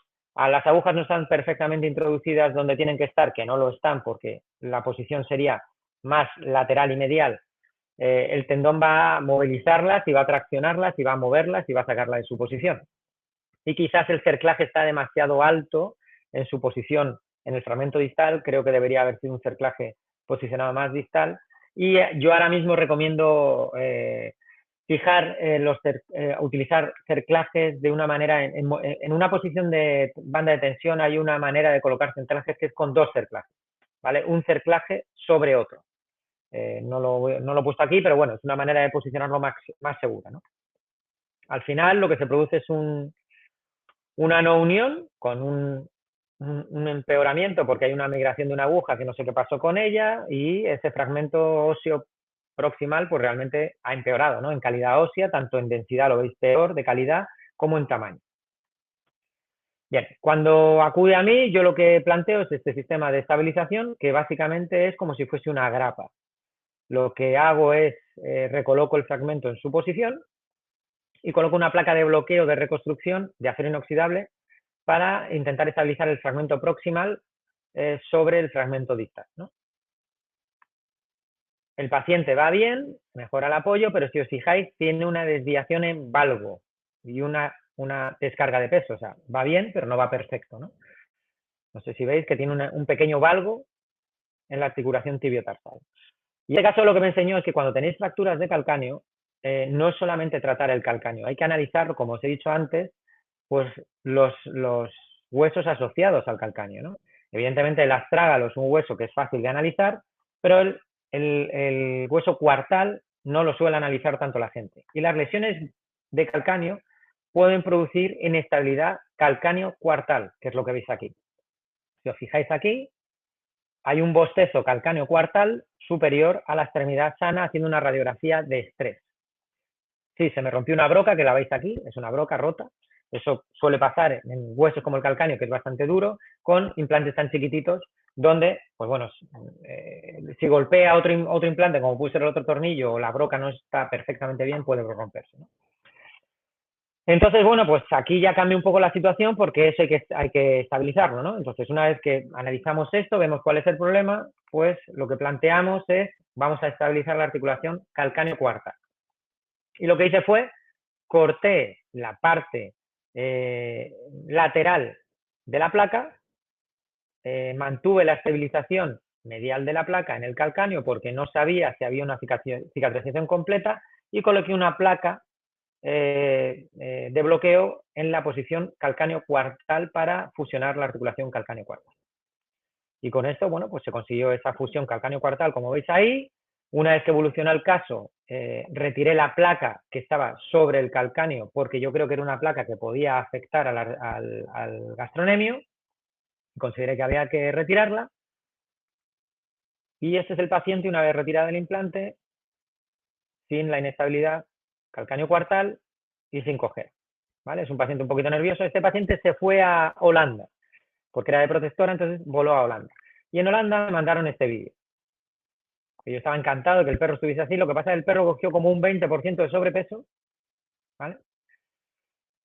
agujas no están perfectamente introducidas donde tienen que estar, que no lo están porque la posición sería más lateral y medial, el tendón va a movilizarlas y va a traccionarlas y va a moverlas y va a sacarlas de su posición. Y quizás el cerclaje está demasiado alto en su posición en el fragmento distal, creo que debería haber sido un cerclaje posicionado más distal. Y yo ahora mismo recomiendo utilizar cerclajes de una manera, en una posición de banda de tensión hay una manera de colocar cerclajes que es con dos cerclajes, ¿vale? Un cerclaje sobre otro. No lo he puesto aquí, pero bueno, es una manera de posicionarlo más segura, ¿no? Al final lo que se produce es una no unión con un empeoramiento porque hay una migración de una aguja que no sé qué pasó con ella y ese fragmento óseo proximal pues realmente ha empeorado, ¿no? En calidad ósea, tanto en densidad lo veis peor de calidad como en tamaño. Bien, cuando acude a mí, yo lo que planteo es este sistema de estabilización que básicamente es como si fuese una grapa. Lo que hago es recoloco el fragmento en su posición y coloco una placa de bloqueo de reconstrucción de acero inoxidable para intentar estabilizar el fragmento proximal sobre el fragmento distal, ¿no? El paciente va bien, mejora el apoyo, pero si os fijáis, tiene una desviación en valgo y una descarga de peso. O sea, va bien, pero no va perfecto, ¿no? No sé si veis que tiene un pequeño valgo en la articulación tibiotarsal. Y en este caso lo que me enseñó es que cuando tenéis fracturas de calcáneo, no es solamente tratar el calcáneo, hay que analizar, como os he dicho antes, pues los huesos asociados al calcáneo, ¿no? Evidentemente el astrágalo es un hueso que es fácil de analizar, pero el hueso cuartal no lo suele analizar tanto la gente. Y las lesiones de calcáneo pueden producir inestabilidad calcáneo cuartal, que es lo que veis aquí. Si os fijáis aquí, hay un bostezo calcáneo cuartal superior a la extremidad sana haciendo una radiografía de estrés. Sí, se me rompió una broca, que la veis aquí, es una broca rota. Eso suele pasar en huesos como el calcáneo, que es bastante duro, con implantes tan chiquititos, donde, pues bueno, si golpea otro implante, como puede ser el otro tornillo, o la broca no está perfectamente bien, puede romperse, ¿no? Entonces, bueno, pues aquí ya cambia un poco la situación porque eso hay que estabilizarlo, ¿no? Entonces, una vez que analizamos esto, vemos cuál es el problema, pues lo que planteamos es, vamos a estabilizar la articulación calcáneo cuarta. Y lo que hice fue, corté la parte lateral de la placa, mantuve la estabilización medial de la placa en el calcáneo porque no sabía si había una cicatrización completa y coloqué una placa de bloqueo en la posición calcáneo cuartal para fusionar la articulación calcáneo cuartal. Y con esto, bueno, pues se consiguió esa fusión calcáneo cuartal, como veis ahí. Una vez que evolucionó el caso, retiré la placa que estaba sobre el calcáneo porque yo creo que era una placa que podía afectar al gastronemio. Consideré que había que retirarla. Y este es el paciente una vez retirado el implante, sin la inestabilidad calcáneo cuartal y sin coger. ¿Vale? Es un paciente un poquito nervioso. Este paciente se fue a Holanda, porque era de protectora, entonces voló a Holanda. Y en Holanda me mandaron este vídeo. Yo estaba encantado de que el perro estuviese así. Lo que pasa es que el perro cogió como un 20% de sobrepeso, ¿vale?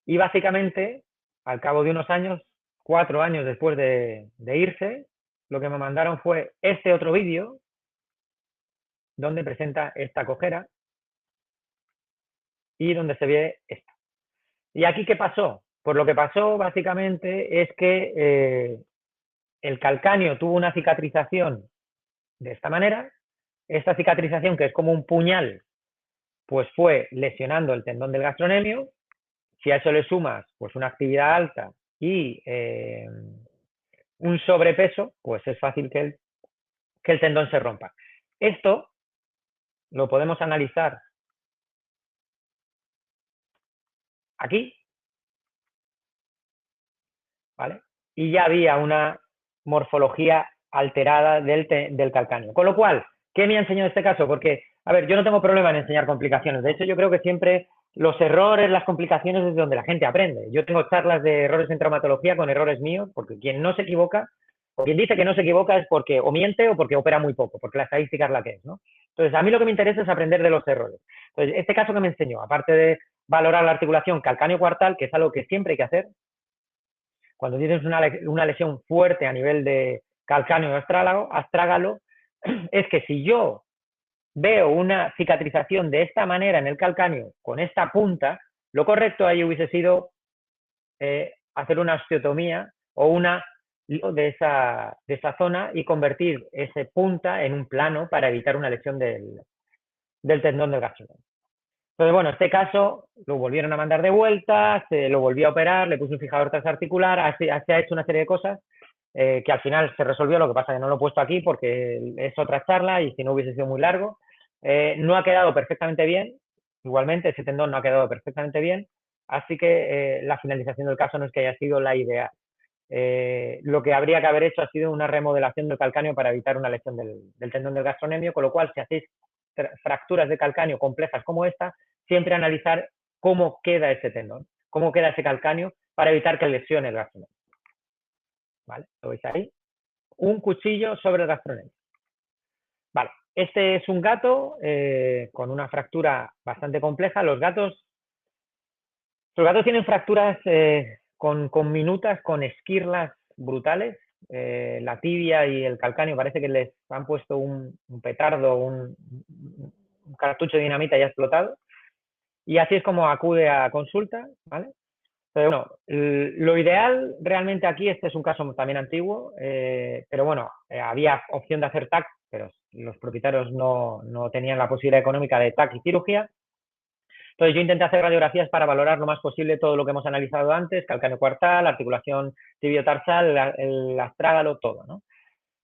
Y básicamente, al cabo de unos años, 4 años después de irse, lo que me mandaron fue este otro vídeo, donde presenta esta cojera y donde se ve esto. ¿Y aquí qué pasó? Pues lo que pasó básicamente es que el calcáneo tuvo una cicatrización de esta manera. Esta cicatrización, que es como un puñal, pues fue lesionando el tendón del gastronemio. Si a eso le sumas pues una actividad alta y un sobrepeso, pues es fácil que el tendón se rompa. Esto lo podemos analizar aquí ¿vale? Y ya había una morfología alterada del calcáneo. Con lo cual, ¿qué me ha enseñado este caso? Porque, a ver, yo no tengo problema en enseñar complicaciones. De hecho, yo creo que siempre los errores, las complicaciones es de donde la gente aprende. Yo tengo charlas de errores en traumatología con errores míos, porque quien no se equivoca, o quien dice que no se equivoca es porque o miente o porque opera muy poco, porque la estadística es la que es, ¿no? Entonces, a mí lo que me interesa es aprender de los errores. Entonces, este caso que me enseñó, aparte de valorar la articulación calcáneo-cuartal, que es algo que siempre hay que hacer, cuando tienes una lesión fuerte a nivel de calcáneo astrágalo, es que si yo veo una cicatrización de esta manera en el calcáneo, con esta punta, lo correcto ahí hubiese sido hacer una osteotomía o una de esa zona y convertir esa punta en un plano para evitar una lesión del tendón del gastrocnemius. Entonces, bueno, este caso lo volvieron a mandar de vuelta, se lo volvió a operar, le puso un fijador transarticular, se ha hecho una serie de cosas que al final se resolvió, lo que pasa es que no lo he puesto aquí porque es otra charla y si no hubiese sido muy largo. No ha quedado perfectamente bien, igualmente ese tendón no ha quedado perfectamente bien, así que la finalización del caso no es que haya sido la ideal. Lo que habría que haber hecho ha sido una remodelación del calcáneo para evitar una lesión del tendón del gastrocnemio, con lo cual si hacéis fracturas de calcáneo complejas como esta, siempre analizar cómo queda ese tendón, cómo queda ese calcáneo para evitar que lesione el gastrocnemio. ¿Vale? ¿Lo veis ahí? Un cuchillo sobre el gastrocnemio. Vale, este es un gato con una fractura bastante compleja. Los gatos tienen fracturas con minutas, con esquirlas brutales. La tibia y el calcáneo parece que les han puesto un petardo, un cartucho de dinamita ya explotado. Y así es como acude a consulta, ¿vale? Pero bueno, lo ideal realmente aquí, este es un caso también antiguo, pero bueno, había opción de hacer TAC, pero los propietarios no tenían la posibilidad económica de TAC y cirugía. Entonces yo intenté hacer radiografías para valorar lo más posible todo lo que hemos analizado antes, calcáneo cuartal, articulación tibiotarsal, el astrágalo, todo, ¿no?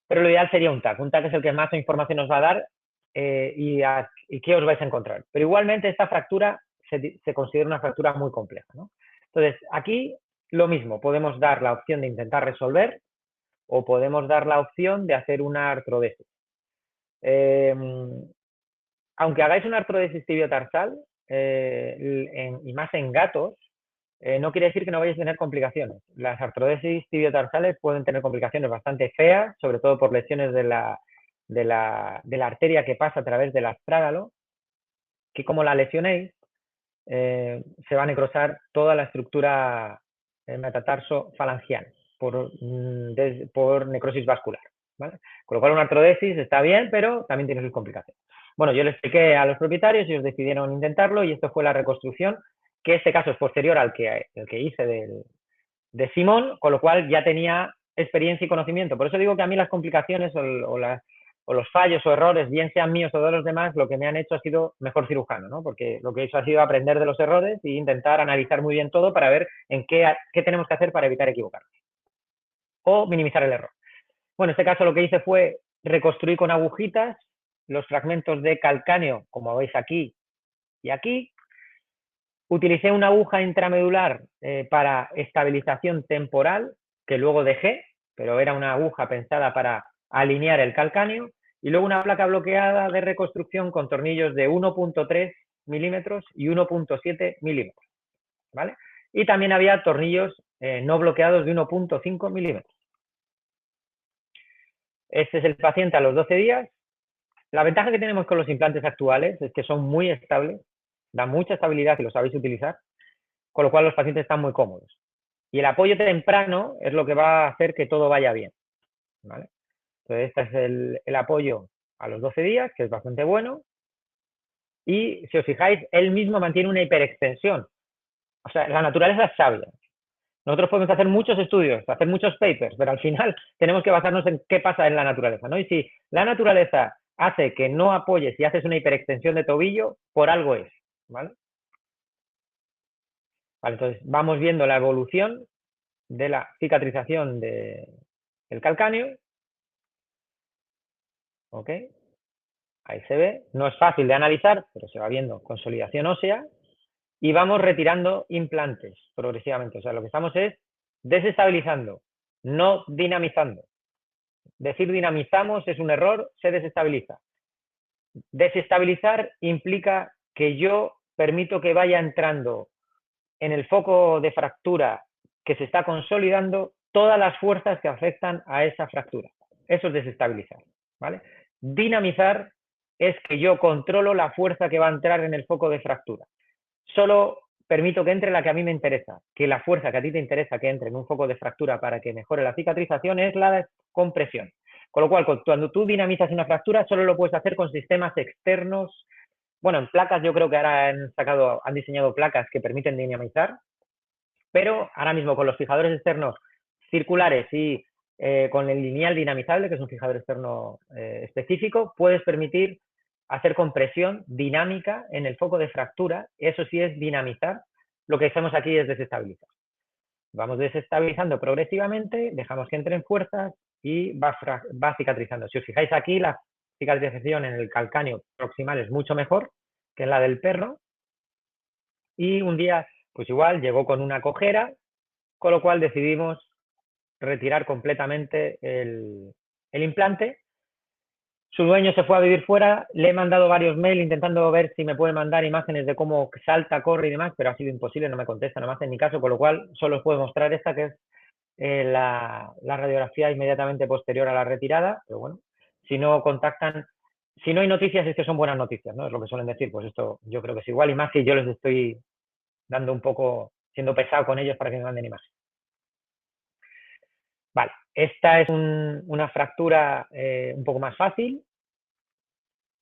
Pero lo ideal sería un TAC. Un TAC es el que más información nos va a dar y qué os vais a encontrar. Pero igualmente esta fractura se considera una fractura muy compleja, ¿no? Entonces, aquí lo mismo, podemos dar la opción de intentar resolver o podemos dar la opción de hacer una artrodesis. Aunque hagáis una artrodesis tibiotarsal, y más en gatos, no quiere decir que no vayáis a tener complicaciones. Las artrodesis tibiotarsales pueden tener complicaciones bastante feas, sobre todo por lesiones de la arteria que pasa a través del astrágalo, que como la lesionéis, se va a necrosar toda la estructura metatarso-falangiana por necrosis vascular, ¿vale? Con lo cual una artrodesis está bien, pero también tiene sus complicaciones. Bueno, yo le expliqué a los propietarios y ellos decidieron intentarlo y esto fue la reconstrucción, que este caso es posterior al que hice de Simón, con lo cual ya tenía experiencia y conocimiento. Por eso digo que a mí las complicaciones o los fallos o errores, bien sean míos o de los demás, lo que me han hecho ha sido mejor cirujano, ¿no? Porque lo que he hecho ha sido aprender de los errores e intentar analizar muy bien todo para ver en qué tenemos que hacer para evitar equivocarnos o minimizar el error. Bueno, en este caso lo que hice fue reconstruir con agujitas los fragmentos de calcáneo, como veis aquí y aquí. Utilicé una aguja intramedular para estabilización temporal, que luego dejé, pero era una aguja pensada para alinear el calcáneo, y luego una placa bloqueada de reconstrucción con tornillos de 1.3 milímetros y 1.7 milímetros, ¿vale? Y también había tornillos no bloqueados de 1.5 milímetros. Este es el paciente a los 12 días. La ventaja que tenemos con los implantes actuales es que son muy estables, dan mucha estabilidad y los sabéis utilizar, con lo cual los pacientes están muy cómodos. Y el apoyo temprano es lo que va a hacer que todo vaya bien, ¿vale? Entonces, este es el apoyo a los 12 días, que es bastante bueno. Y si os fijáis, él mismo mantiene una hiperextensión. O sea, la naturaleza es sabia. Nosotros podemos hacer muchos estudios, hacer muchos papers, pero al final tenemos que basarnos en qué pasa en la naturaleza, ¿no? Y si la naturaleza hace que no apoyes y haces una hiperextensión de tobillo, por algo es, ¿vale? Vale, entonces vamos viendo la evolución de la cicatrización del calcáneo. ¿Ok? Ahí se ve. No es fácil de analizar, pero se va viendo consolidación ósea. Y vamos retirando implantes progresivamente. O sea, lo que estamos es Desestabilizando, no dinamizando. Decir dinamizamos es un error, se desestabiliza. Desestabilizar implica que yo permito que vaya entrando en el foco de fractura que se está consolidando todas las fuerzas que afectan a esa fractura. Eso es desestabilizar, ¿vale? Dinamizar es que yo controlo la fuerza que va a entrar en el foco de fractura. Solo permito que entre la que a mí me interesa, que la fuerza que a ti te interesa que entre en un foco de fractura para que mejore la cicatrización es la compresión. Con lo cual, cuando tú dinamizas una fractura, solo lo puedes hacer con sistemas externos. Bueno, en placas yo creo que ahora han diseñado placas que permiten dinamizar, pero ahora mismo con los fijadores externos circulares y con el lineal dinamizable, que es un fijador externo específico, puedes permitir hacer compresión dinámica en el foco de fractura. Eso sí es dinamizar. Lo que hacemos aquí es desestabilizar. Vamos desestabilizando progresivamente, dejamos que entren fuerzas y va cicatrizando. Si os fijáis aquí, la cicatrización en el calcáneo proximal es mucho mejor que en la del perro. Y un día, pues igual, llegó con una cojera, con lo cual decidimos retirar completamente el implante. Su dueño se fue a vivir fuera, le he mandado varios mails intentando ver si me puede mandar imágenes de cómo salta, corre y demás, pero ha sido imposible, no me contesta, no me hace ni caso, con lo cual solo os puedo mostrar esta, que es la radiografía inmediatamente posterior a la retirada, pero bueno, si no contactan, si no hay noticias es que son buenas noticias, ¿no? Es lo que suelen decir, pues esto yo creo que es igual, y más que yo les estoy dando un poco, siendo pesado con ellos para que me manden imágenes. Vale, esta es una fractura un poco más fácil,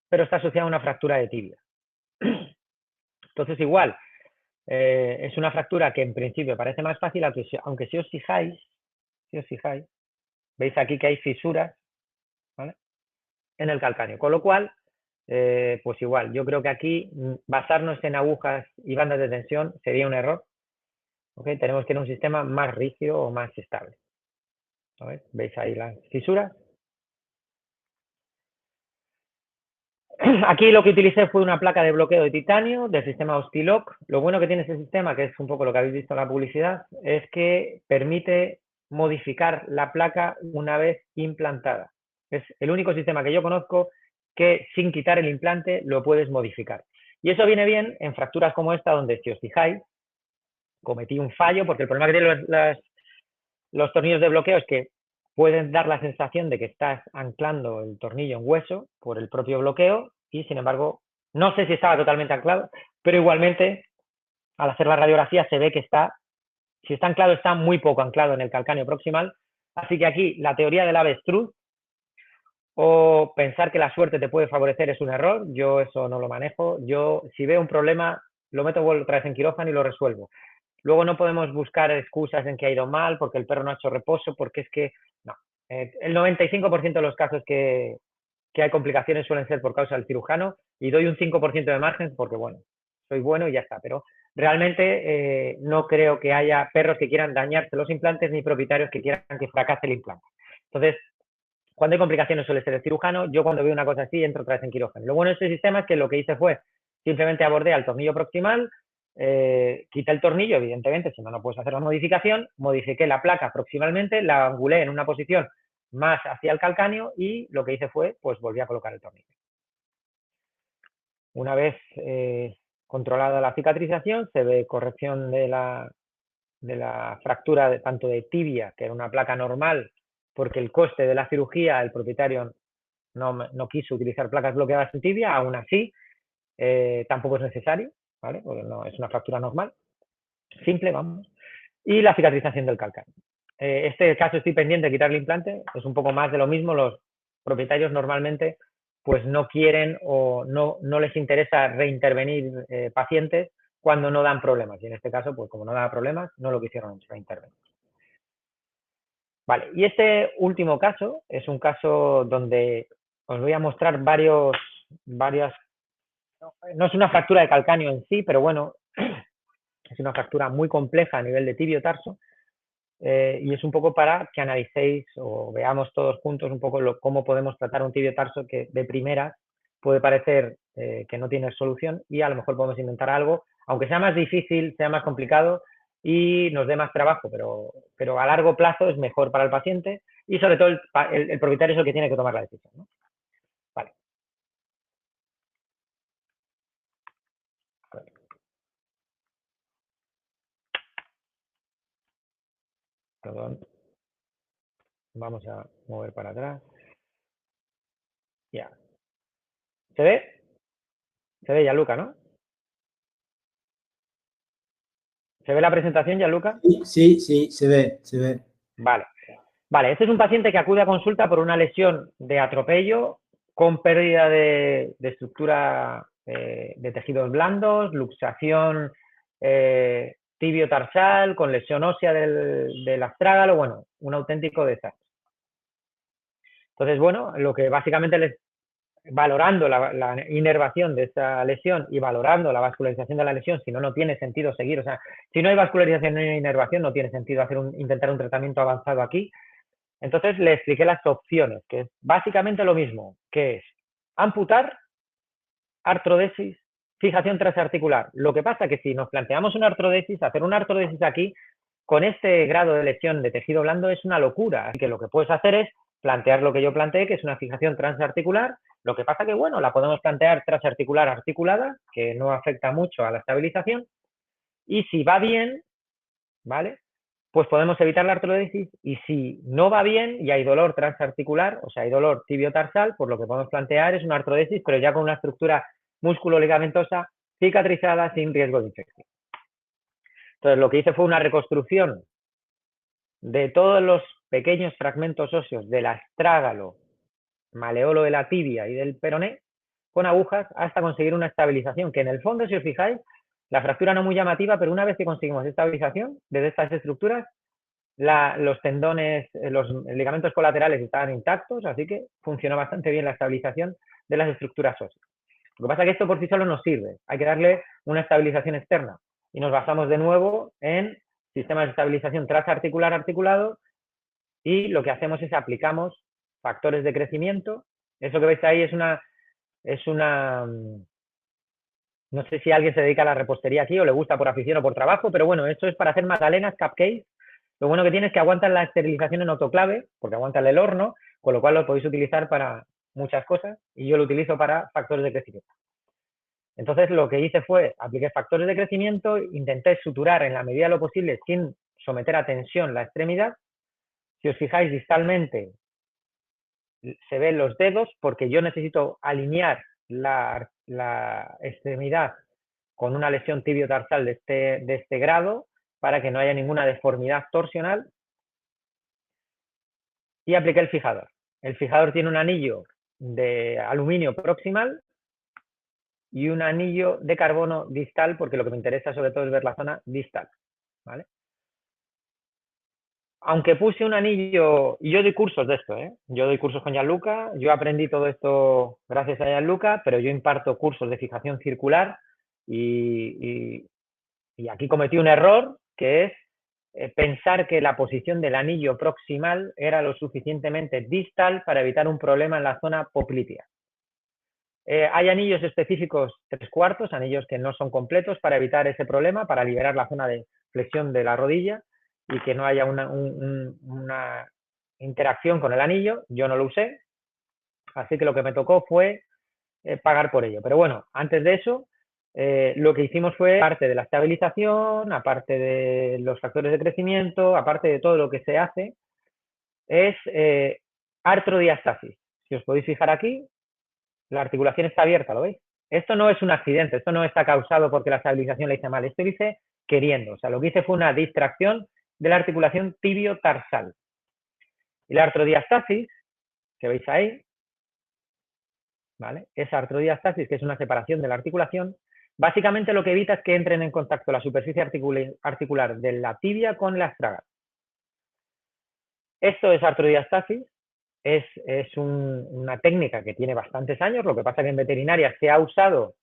pero está asociada a una fractura de tibia. Entonces, igual, es una fractura que en principio parece más fácil, aunque si os fijáis, veis aquí que hay fisuras, ¿vale?, en el calcáneo. Con lo cual, pues igual, yo creo que aquí basarnos en agujas y bandas de tensión sería un error. ¿Okay? Tenemos que ir a un sistema más rígido o más estable. ¿Veis ahí las fisuras? Aquí lo que utilicé fue una placa de bloqueo de titanio del sistema Ostilock. Lo bueno que tiene este sistema, que es un poco lo que habéis visto en la publicidad, es que permite modificar la placa una vez implantada. Es el único sistema que yo conozco que sin quitar el implante lo puedes modificar. Y eso viene bien en fracturas como esta, donde si os fijáis, cometí un fallo, porque el problema que tienen los tornillos de bloqueo es que pueden dar la sensación de que estás anclando el tornillo en hueso por el propio bloqueo y, sin embargo, no sé si estaba totalmente anclado, pero igualmente, al hacer la radiografía se ve que si está anclado, está muy poco anclado en el calcáneo proximal. Así que aquí la teoría del avestruz o pensar que la suerte te puede favorecer es un error. Yo eso no lo manejo. Yo, si veo un problema, lo meto otra vez en quirófano y lo resuelvo. Luego no podemos buscar excusas en que ha ido mal, porque el perro no ha hecho reposo, porque es que no. El 95% de los casos que hay complicaciones suelen ser por causa del cirujano y doy un 5% de margen porque, bueno, soy bueno y ya está. Pero realmente no creo que haya perros que quieran dañarse los implantes ni propietarios que quieran que fracase el implante. Entonces, cuando hay complicaciones suele ser el cirujano. Yo cuando veo una cosa así entro otra vez en quirófano. Lo bueno de este sistema es que lo que hice fue simplemente abordé al tornillo proximal, quité el tornillo, evidentemente, si no, no puedes hacer la modificación, modifiqué la placa proximalmente, la angulé en una posición más hacia el calcáneo y lo que hice fue, pues volví a colocar el tornillo. Una vez controlada la cicatrización, se ve corrección de la fractura tanto de tibia, que era una placa normal, porque el coste de la cirugía, el propietario no quiso utilizar placas bloqueadas en tibia, aún así tampoco es necesario, ¿vale? Porque no, es una fractura normal, simple, vamos. Y la cicatrización del calcáneo. Este caso estoy pendiente de quitar el implante, es un poco más de lo mismo. Los propietarios normalmente pues no quieren o no les interesa reintervenir pacientes cuando no dan problemas. Y en este caso, pues como no da problemas, no lo quisieron reintervenir. Vale, y este último caso es un caso donde os voy a mostrar varias. No es una fractura de calcáneo en sí, pero bueno, es una fractura muy compleja a nivel de tibio-tarso. Y es un poco para que analicéis o veamos todos juntos un poco cómo podemos tratar un tibio-tarso que de primera puede parecer que no tiene solución y a lo mejor podemos inventar algo, aunque sea más difícil, sea más complicado, y nos dé más trabajo, pero a largo plazo es mejor para el paciente y sobre todo el propietario es el que tiene que tomar la decisión, ¿no? Vale. Perdón. Vamos a mover para atrás. Ya. ¿Se ve? Se ve, Gianluca, ¿no? ¿Se ve la presentación, Gianluca? Sí, se ve, se ve. Vale. Vale, este es un paciente que acude a consulta por una lesión de atropello con pérdida de estructura de tejidos blandos, luxación tibio-tarsal, con lesión ósea del astrágalo, bueno, un auténtico desastre. Entonces, bueno, lo que básicamente les valorando la inervación de esta lesión y valorando la vascularización de la lesión, si no, no tiene sentido seguir. O sea, si no hay vascularización y no hay inervación, no tiene sentido intentar un tratamiento avanzado aquí. Entonces le expliqué las opciones, que es básicamente lo mismo, que es amputar, artrodesis, fijación transarticular. Lo que pasa es que si nos planteamos una artrodesis, hacer una artrodesis aquí, con este grado de lesión de tejido blando es una locura. Así que lo que puedes hacer es plantear lo que yo planteé, que es una fijación transarticular. Lo que pasa que, bueno, la podemos plantear transarticular articulada, que no afecta mucho a la estabilización. Y si va bien, ¿vale? Pues podemos evitar la artrodesis y si no va bien y hay dolor transarticular, o sea, hay dolor tibio-tarsal, pues lo que podemos plantear es una artrodesis, pero ya con una estructura músculo-ligamentosa cicatrizada sin riesgo de infección. Entonces, lo que hice fue una reconstrucción de todos los pequeños fragmentos óseos del astrágalo, maleolo de la tibia y del peroné con agujas hasta conseguir una estabilización, que en el fondo, si os fijáis, la fractura no muy llamativa, pero una vez que conseguimos estabilización desde estas estructuras, los tendones, los ligamentos colaterales estaban intactos, así que funcionó bastante bien la estabilización de las estructuras óseas. Lo que pasa es que esto por sí solo no sirve, hay que darle una estabilización externa y nos basamos de nuevo en sistemas de estabilización transarticular articulado y lo que hacemos es aplicamos factores de crecimiento. Eso que veis ahí es una no sé si alguien se dedica a la repostería aquí o le gusta por afición o por trabajo, pero bueno, esto es para hacer magdalenas, cupcakes. Lo bueno que tiene es que aguantan la esterilización en autoclave, porque aguantan el horno, con lo cual lo podéis utilizar para muchas cosas y yo lo utilizo para factores de crecimiento. Entonces lo que hice fue apliqué factores de crecimiento, intenté suturar en la medida de lo posible sin someter a tensión la extremidad. Si os fijáis distalmente se ven los dedos porque yo necesito alinear la extremidad con una lesión tibio-tarsal de este grado para que no haya ninguna deformidad torsional y apliqué el fijador. El fijador tiene un anillo de aluminio proximal y un anillo de carbono distal, porque lo que me interesa sobre todo es ver la zona distal, ¿vale? Aunque puse un anillo, y yo doy cursos de esto, yo doy cursos con Gianluca, yo aprendí todo esto gracias a Gianluca, pero yo imparto cursos de fijación circular y aquí cometí un error, que es pensar que la posición del anillo proximal era lo suficientemente distal para evitar un problema en la zona poplitea. Hay anillos específicos 3/4, anillos que no son completos para evitar ese problema, para liberar la zona de flexión de la rodilla y que no haya una interacción con el anillo. Yo no lo usé, así que lo que me tocó fue pagar por ello. Pero bueno, antes de eso, lo que hicimos fue, aparte de la estabilización, aparte de los factores de crecimiento, aparte de todo lo que se hace, es artrodiastasis. Si os podéis fijar aquí, la articulación está abierta, ¿lo veis? Esto no es un accidente, esto no está causado porque la estabilización la hice mal, esto lo hice queriendo. O sea, lo que hice fue una distracción de la articulación tibio-tarsal. Y la artrodiastasis, que veis ahí, ¿vale? Esa artrodiastasis, que es una separación de la articulación, básicamente lo que evita es que entren en contacto la superficie articular de la tibia con la astrágalo. Esto es artrodiastasis, es una técnica que tiene bastantes años, lo que pasa que en veterinaria se ha usado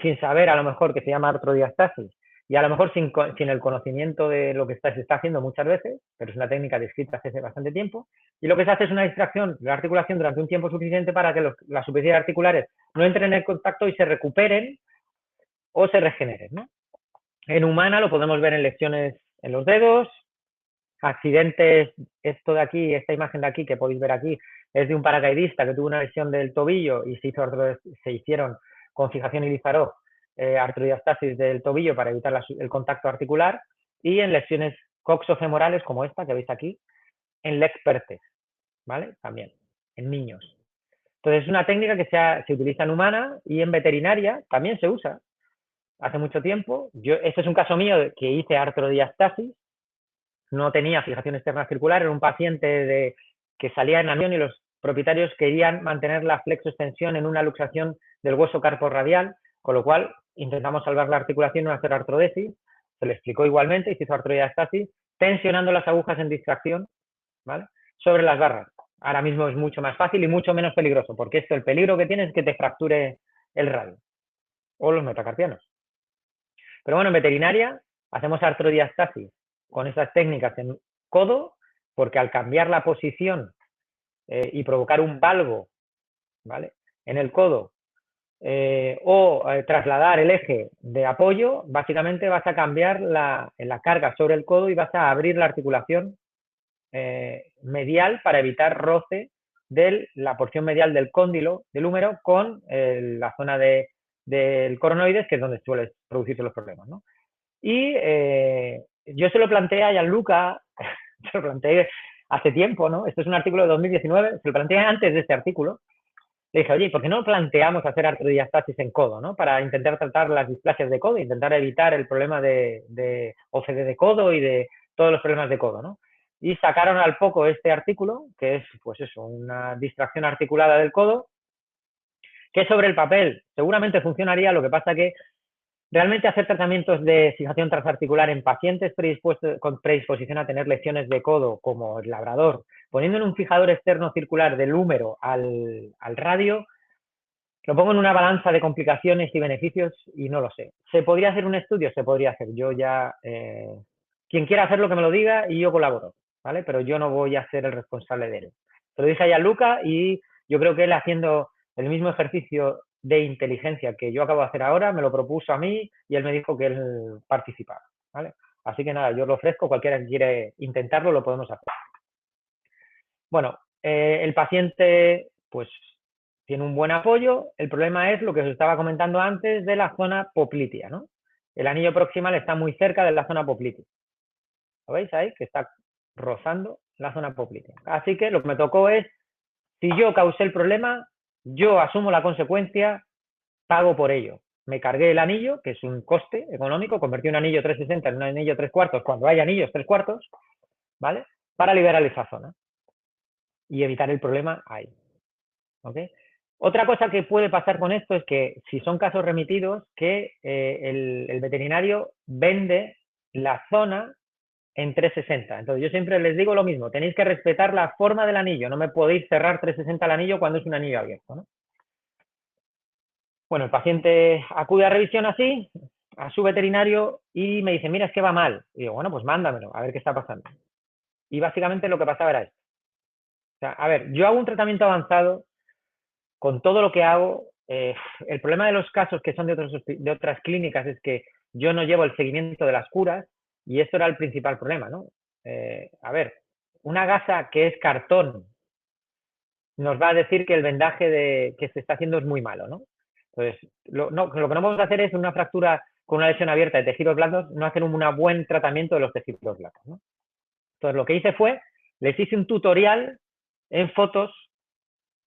sin saber a lo mejor que se llama artrodiastasis y a lo mejor sin el conocimiento de lo que se está haciendo muchas veces, pero es una técnica descrita hace bastante tiempo, y lo que se hace es una distracción de la articulación durante un tiempo suficiente para que las superficies articulares no entren en contacto y se recuperen o se regeneren, ¿no? En humana lo podemos ver en lesiones en los dedos, accidentes, esto de aquí, esta imagen de aquí que podéis ver aquí, es de un paracaidista que tuvo una lesión del tobillo y se hicieron con fijación y Lizarov artrodiastasis del tobillo para evitar el contacto articular, y en lesiones coxofemorales como esta que veis aquí, en lex pertes, ¿vale? También, en niños. Entonces es una técnica que se utiliza en humana y en veterinaria también se usa. Hace mucho tiempo, este es un caso mío que hice artrodiastasis, no tenía fijación externa circular, era un paciente que salía en avión y los propietarios querían mantener la flexoextensión en una luxación del hueso carporradial, con lo cual intentamos salvar la articulación y no hacer artrodesis. Se le explicó igualmente y se hizo artrodiastasis, tensionando las agujas en distracción, ¿vale?, sobre las barras. Ahora mismo es mucho más fácil y mucho menos peligroso, porque esto, el peligro que tiene es que te fracture el radio o los metacarpianos. Pero bueno, en veterinaria hacemos artrodiastasis con esas técnicas en codo, porque al cambiar la posición y provocar un valgo, ¿vale?, en el codo, o trasladar el eje de apoyo, básicamente vas a cambiar la carga sobre el codo y vas a abrir la articulación medial para evitar roce de la porción medial del cóndilo del húmero con la zona del coronoides, que es donde suelen producirse los problemas, ¿no? Y yo se lo planteé a Gianluca, se lo planteé hace tiempo, ¿no? Esto es un artículo de 2019, se lo planteé antes de este artículo. Le dije, oye, ¿por qué no planteamos hacer artrodiastasis en codo, ¿no?, para intentar tratar las displasias de codo, intentar evitar el problema de OCD de codo y de todos los problemas de codo, ¿no? Y sacaron al poco este artículo, que es, pues eso, una distracción articulada del codo, que sobre el papel seguramente funcionaría, lo que pasa que realmente hacer tratamientos de fijación transarticular en pacientes con predisposición a tener lesiones de codo, como el labrador, poniéndole un fijador externo circular del húmero al radio, lo pongo en una balanza de complicaciones y beneficios y no lo sé. ¿Se podría hacer un estudio? Se podría hacer. Yo ya, quien quiera hacerlo que me lo diga y yo colaboro, ¿vale? Pero yo no voy a ser el responsable de él. Se lo dije a Gianluca y yo creo que él, haciendo el mismo ejercicio de inteligencia que yo acabo de hacer ahora, me lo propuso a mí y él me dijo que él participaba, ¿vale? Así que nada, yo lo ofrezco, cualquiera que quiere intentarlo lo podemos hacer. Bueno, el paciente pues tiene un buen apoyo. El problema es lo que os estaba comentando antes de la zona poplitea, ¿no? El anillo proximal está muy cerca de la zona poplitea. ¿Lo veis ahí? Que está rozando la zona poplitea. Así que lo que me tocó es, si yo causé el problema, yo asumo la consecuencia, pago por ello. Me cargué el anillo, que es un coste económico, convertí un anillo 360 en un anillo 3/4 cuando hay anillos 3/4, ¿vale?, para liberar esa zona y evitar el problema ahí. ¿Ok? Otra cosa que puede pasar con esto es que, si son casos remitidos, que el veterinario vende la zona en 360. Entonces yo siempre les digo lo mismo, tenéis que respetar la forma del anillo, no me podéis cerrar 360 el anillo cuando es un anillo abierto, ¿no? Bueno, el paciente acude a revisión así, a su veterinario, y me dice, mira, es que va mal. Y digo, bueno, pues mándamelo, a ver qué está pasando. Y básicamente lo que pasaba era esto. O sea, a ver, yo hago un tratamiento avanzado con todo lo que hago. El problema de los casos que son de otras clínicas es que yo no llevo el seguimiento de las curas, y esto era el principal problema, ¿no? A ver, una gasa que es cartón nos va a decir que el vendaje que se está haciendo es muy malo, ¿no? Entonces, lo que no podemos hacer es, una fractura con una lesión abierta de tejidos blandos, no hacer un buen tratamiento de los tejidos blandos, ¿no? Entonces, lo que hice fue, les hice un tutorial en fotos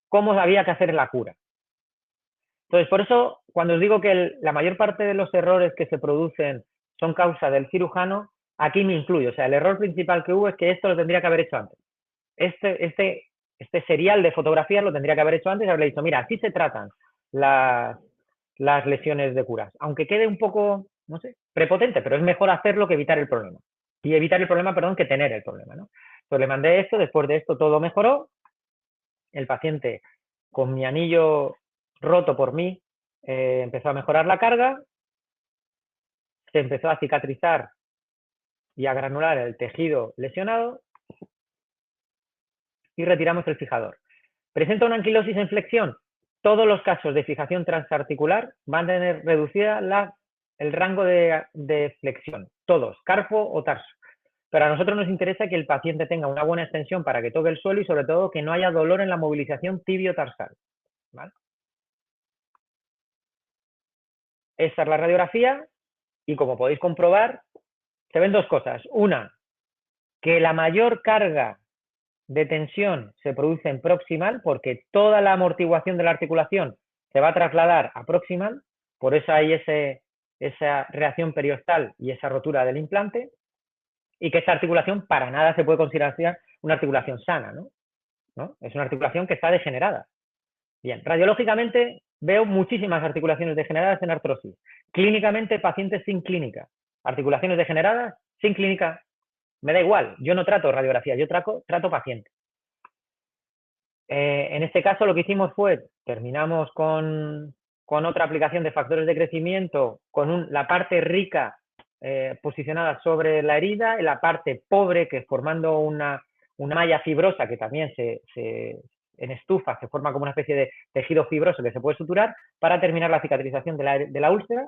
cómo había que hacer la cura. Entonces, por eso, cuando os digo que la mayor parte de los errores que se producen son causa del cirujano, aquí me incluyo. O sea, el error principal que hubo es que esto lo tendría que haber hecho antes. Este serial de fotografías lo tendría que haber hecho antes y haberle dicho, mira, así se tratan las lesiones de curas. Aunque quede un poco, no sé, prepotente, pero es mejor hacerlo que evitar el problema. Y evitar el problema, perdón, que tener el problema, ¿no? Entonces le mandé esto, después de esto todo mejoró. El paciente, con mi anillo roto por mí, empezó a mejorar la carga, se empezó a cicatrizar y a granular el tejido lesionado y retiramos el fijador. ¿Presenta una anquilosis en flexión? Todos los casos de fijación transarticular van a tener reducida el rango de flexión, todos, carpo o tarso. pero a nosotros nos interesa que el paciente tenga una buena extensión para que toque el suelo y sobre todo que no haya dolor en la movilización tibio-tarsal, ¿vale? Esta es la radiografía y como podéis comprobar, se ven dos cosas. Una, que la mayor carga de tensión se produce en proximal porque toda la amortiguación de la articulación se va a trasladar a proximal, por eso hay esa reacción periostal y esa rotura del implante, y que esta articulación para nada se puede considerar una articulación sana, ¿no? Es una articulación que está degenerada. Bien, radiológicamente veo muchísimas articulaciones degeneradas en artrosis. Clínicamente, pacientes sin clínica. Articulaciones degeneradas sin clínica. Me da igual, yo no trato radiografía, yo trato paciente. En este caso lo que hicimos fue, terminamos con otra aplicación de factores de crecimiento, con la parte rica posicionada sobre la herida y la parte pobre, que formando una malla fibrosa que también en estufa se forma como una especie de tejido fibroso que se puede suturar para terminar la cicatrización de la úlcera.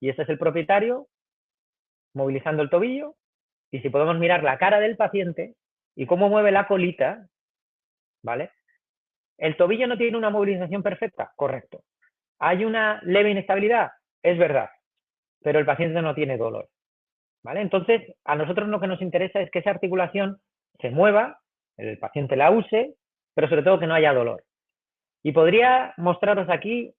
Y este es el propietario movilizando el tobillo. Y si podemos mirar la cara del paciente y cómo mueve la colita, ¿vale? ¿El tobillo no tiene una movilización perfecta? Correcto. ¿Hay una leve inestabilidad? Es verdad, pero el paciente no tiene dolor, ¿vale? Entonces, a nosotros lo que nos interesa es que esa articulación se mueva, el paciente la use, pero sobre todo que no haya dolor. Y podría mostraros aquí,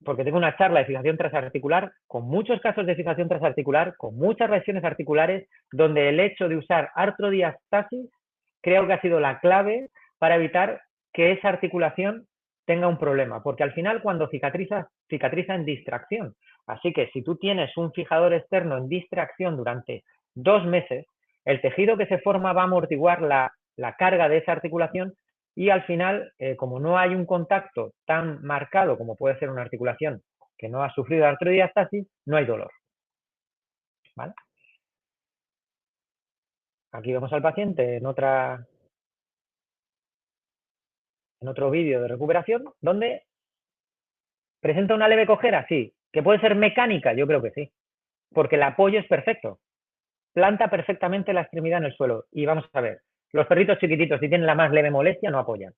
porque tengo una charla de fijación transarticular, con muchos casos de fijación transarticular, con muchas lesiones articulares, donde el hecho de usar artrodiastasis creo que ha sido la clave para evitar que esa articulación tenga un problema, porque al final cuando cicatriza en distracción. Así que si tú tienes un fijador externo en distracción durante 2 meses, el tejido que se forma va a amortiguar la carga de esa articulación y al final, como no hay un contacto tan marcado como puede ser una articulación que no ha sufrido artrodiastasis, no hay dolor, ¿vale? Aquí vemos al paciente en otro vídeo de recuperación, donde presenta una leve cojera, sí. ¿Que puede ser mecánica? Yo creo que sí, porque el apoyo es perfecto. Planta perfectamente la extremidad en el suelo. Y vamos a ver, los perritos chiquititos, si tienen la más leve molestia, no apoyan.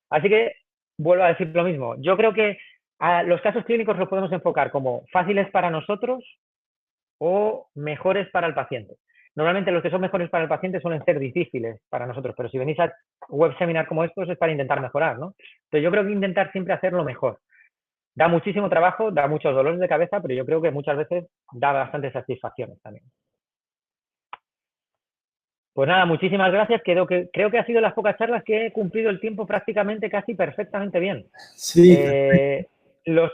Así que, vuelvo a decir lo mismo. Yo creo que a los casos clínicos los podemos enfocar como fáciles para nosotros o mejores para el paciente. Normalmente los que son mejores para el paciente suelen ser difíciles para nosotros, pero si venís a web seminar como estos es para intentar mejorar, ¿no? Entonces yo creo que intentar siempre hacerlo mejor. Da muchísimo trabajo, da muchos dolores de cabeza, pero yo creo que muchas veces da bastantes satisfacciones también. Pues nada, muchísimas gracias. Creo que ha sido las pocas charlas que he cumplido el tiempo prácticamente casi perfectamente bien. Sí. Los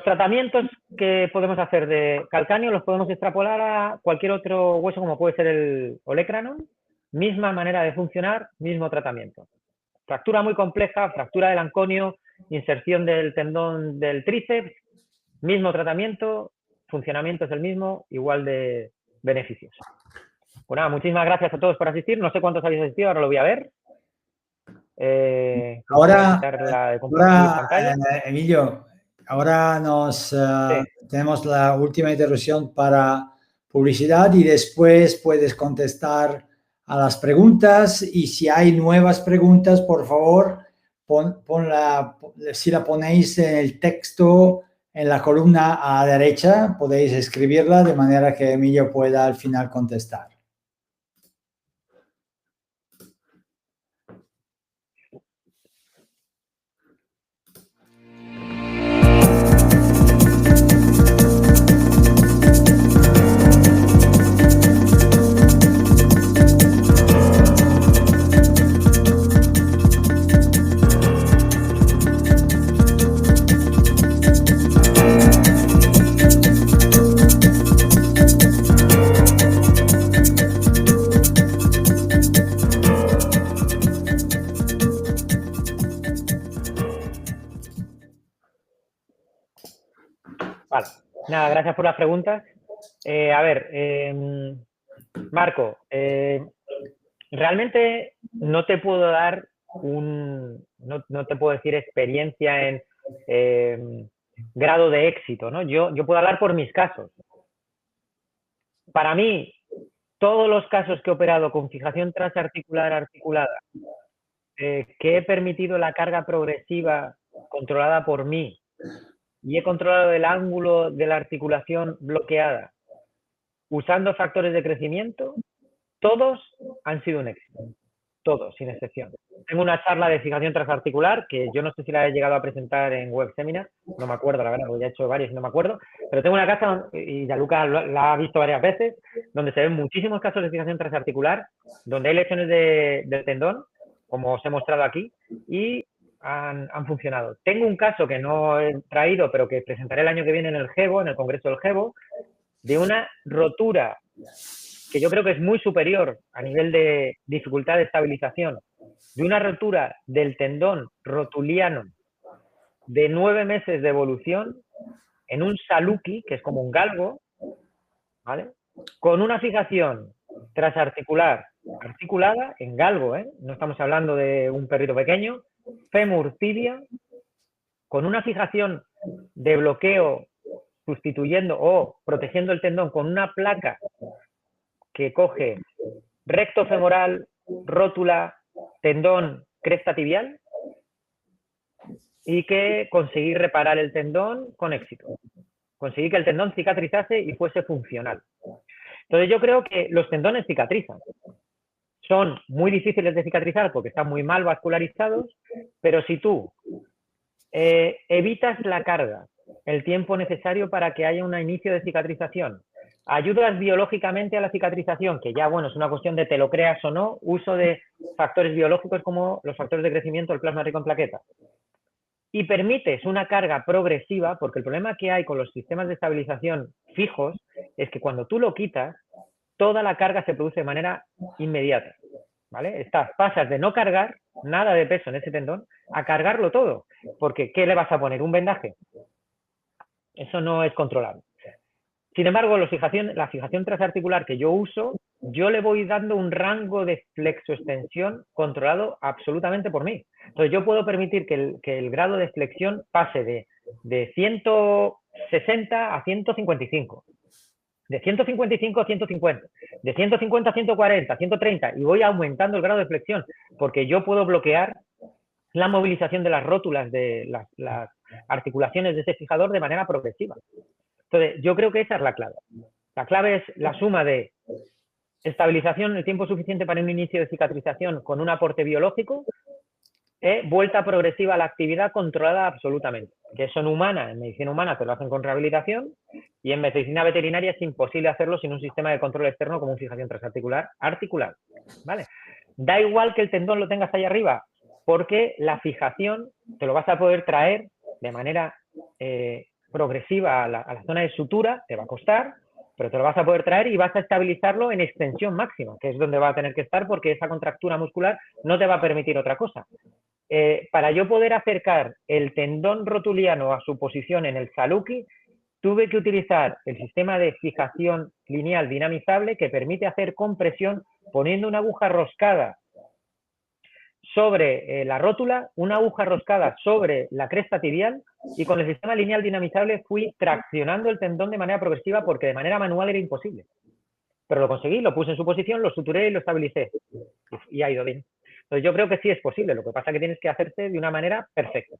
tratamientos que podemos hacer de calcáneo los podemos extrapolar a cualquier otro hueso, como puede ser el olecranon. Misma manera de funcionar, mismo tratamiento. Fractura muy compleja, fractura del anconio, inserción del tendón del tríceps, mismo tratamiento, funcionamiento es el mismo, igual de beneficios. Pues nada, muchísimas gracias a todos por asistir. No sé cuántos habéis asistido, ahora lo voy a ver. Ahora, pantalla. Emilio, ahora tenemos la última interrupción para publicidad y después puedes contestar a las preguntas y si hay nuevas preguntas, por favor, si la ponéis en el texto en la columna a la derecha, podéis escribirla de manera que Emilio pueda al final contestar. Vale, nada, gracias por las preguntas. A ver, Marco, realmente no te puedo dar no te puedo decir experiencia en grado de éxito, ¿no? Yo puedo hablar por mis casos. Para mí, todos los casos que he operado con fijación transarticular articulada, que he permitido la carga progresiva controlada por mí y he controlado el ángulo de la articulación bloqueada usando factores de crecimiento, todos han sido un éxito. Todos, sin excepción. Tengo una charla de fijación transarticular que yo no sé si la he llegado a presentar en Web Seminar, no me acuerdo, la verdad, porque ya he hecho varios y no me acuerdo, pero tengo una casa, y Gianluca la ha visto varias veces, donde se ven muchísimos casos de fijación transarticular, donde hay lesiones del tendón, como os he mostrado aquí, y han funcionado. Tengo un caso que no he traído, pero que presentaré el año que viene en el GEBO, en el Congreso del GEBO, de una rotura que yo creo que es muy superior a nivel de dificultad de estabilización, de una rotura del tendón rotuliano de 9 meses de evolución en un saluki, que es como un galgo, ¿vale? Con una fijación transarticular articulada en galgo, ¿eh? No estamos hablando de un perrito pequeño, fémur tibia, con una fijación de bloqueo sustituyendo o protegiendo el tendón con una placa que coge recto femoral, rótula, tendón, cresta tibial y que conseguí reparar el tendón con éxito. Conseguí que el tendón cicatrizase y fuese funcional. Entonces yo creo que los tendones cicatrizan. Son muy difíciles de cicatrizar porque están muy mal vascularizados, pero si tú evitas la carga, el tiempo necesario para que haya un inicio de cicatrización, ayudas biológicamente a la cicatrización, que ya, bueno, es una cuestión de te lo creas o no, uso de factores biológicos como los factores de crecimiento, el plasma rico en plaquetas, y permites una carga progresiva, porque el problema que hay con los sistemas de estabilización fijos es que cuando tú lo quitas, toda la carga se produce de manera inmediata, ¿vale? Pasas de no cargar nada de peso en ese tendón a cargarlo todo, porque ¿qué le vas a poner? ¿Un vendaje? Eso no es controlable. Sin embargo, la fijación transarticular que yo uso, yo le voy dando un rango de flexoextensión controlado absolutamente por mí. Entonces, yo puedo permitir que el grado de flexión pase de 160 a 155. De 155 a 150, de 150 a 140, a 130, y voy aumentando el grado de flexión, porque yo puedo bloquear la movilización de las rótulas de las articulaciones de ese fijador de manera progresiva. Entonces, yo creo que esa es la clave. La clave es la suma de estabilización, el tiempo suficiente para un inicio de cicatrización con un aporte biológico, vuelta progresiva a la actividad controlada absolutamente. Que eso en humana, en medicina humana te lo hacen con rehabilitación, y en medicina veterinaria es imposible hacerlo sin un sistema de control externo como una fijación transarticular articular, ¿vale? Da igual que el tendón lo tengas ahí arriba, porque la fijación te lo vas a poder traer de manera progresiva a la zona de sutura, te va a costar, pero te lo vas a poder traer y vas a estabilizarlo en extensión máxima, que es donde va a tener que estar, porque esa contractura muscular no te va a permitir otra cosa. Para yo poder acercar el tendón rotuliano a su posición en el saluki, tuve que utilizar el sistema de fijación lineal dinamizable que permite hacer compresión poniendo una aguja roscada sobre la rótula, una aguja roscada sobre la cresta tibial, y con el sistema lineal dinamizable fui traccionando el tendón de manera progresiva porque de manera manual era imposible. Pero lo conseguí, lo puse en su posición, lo suturé y lo estabilicé. Y ha ido bien. Entonces yo creo que sí es posible, lo que pasa es que tienes que hacerse de una manera perfecta.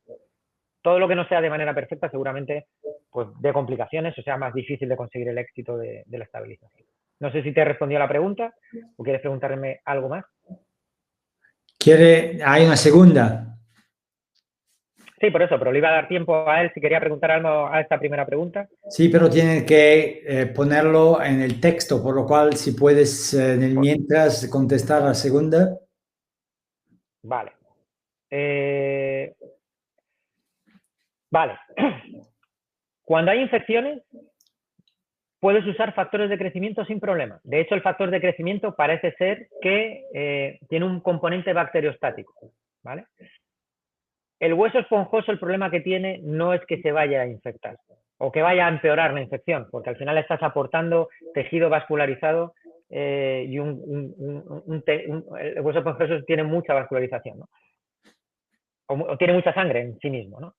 Todo lo que no sea de manera perfecta seguramente pues dé complicaciones o sea más difícil de conseguir el éxito de la estabilización. No sé si te he respondido a la pregunta o quieres preguntarme algo más. ¿Hay una segunda? Sí, por eso, pero le iba a dar tiempo a él si quería preguntar algo a esta primera pregunta. Sí, pero tienes que ponerlo en el texto, por lo cual si puedes mientras contestar la segunda. Vale. Vale. Cuando hay infecciones, puedes usar factores de crecimiento sin problema. De hecho, el factor de crecimiento parece ser que tiene un componente bacteriostático, ¿vale? El hueso esponjoso, el problema que tiene no es que se vaya a infectar o que vaya a empeorar la infección, porque al final estás aportando tejido vascularizado y el hueso esponjoso tiene mucha vascularización, ¿no? O tiene mucha sangre en sí mismo, ¿no?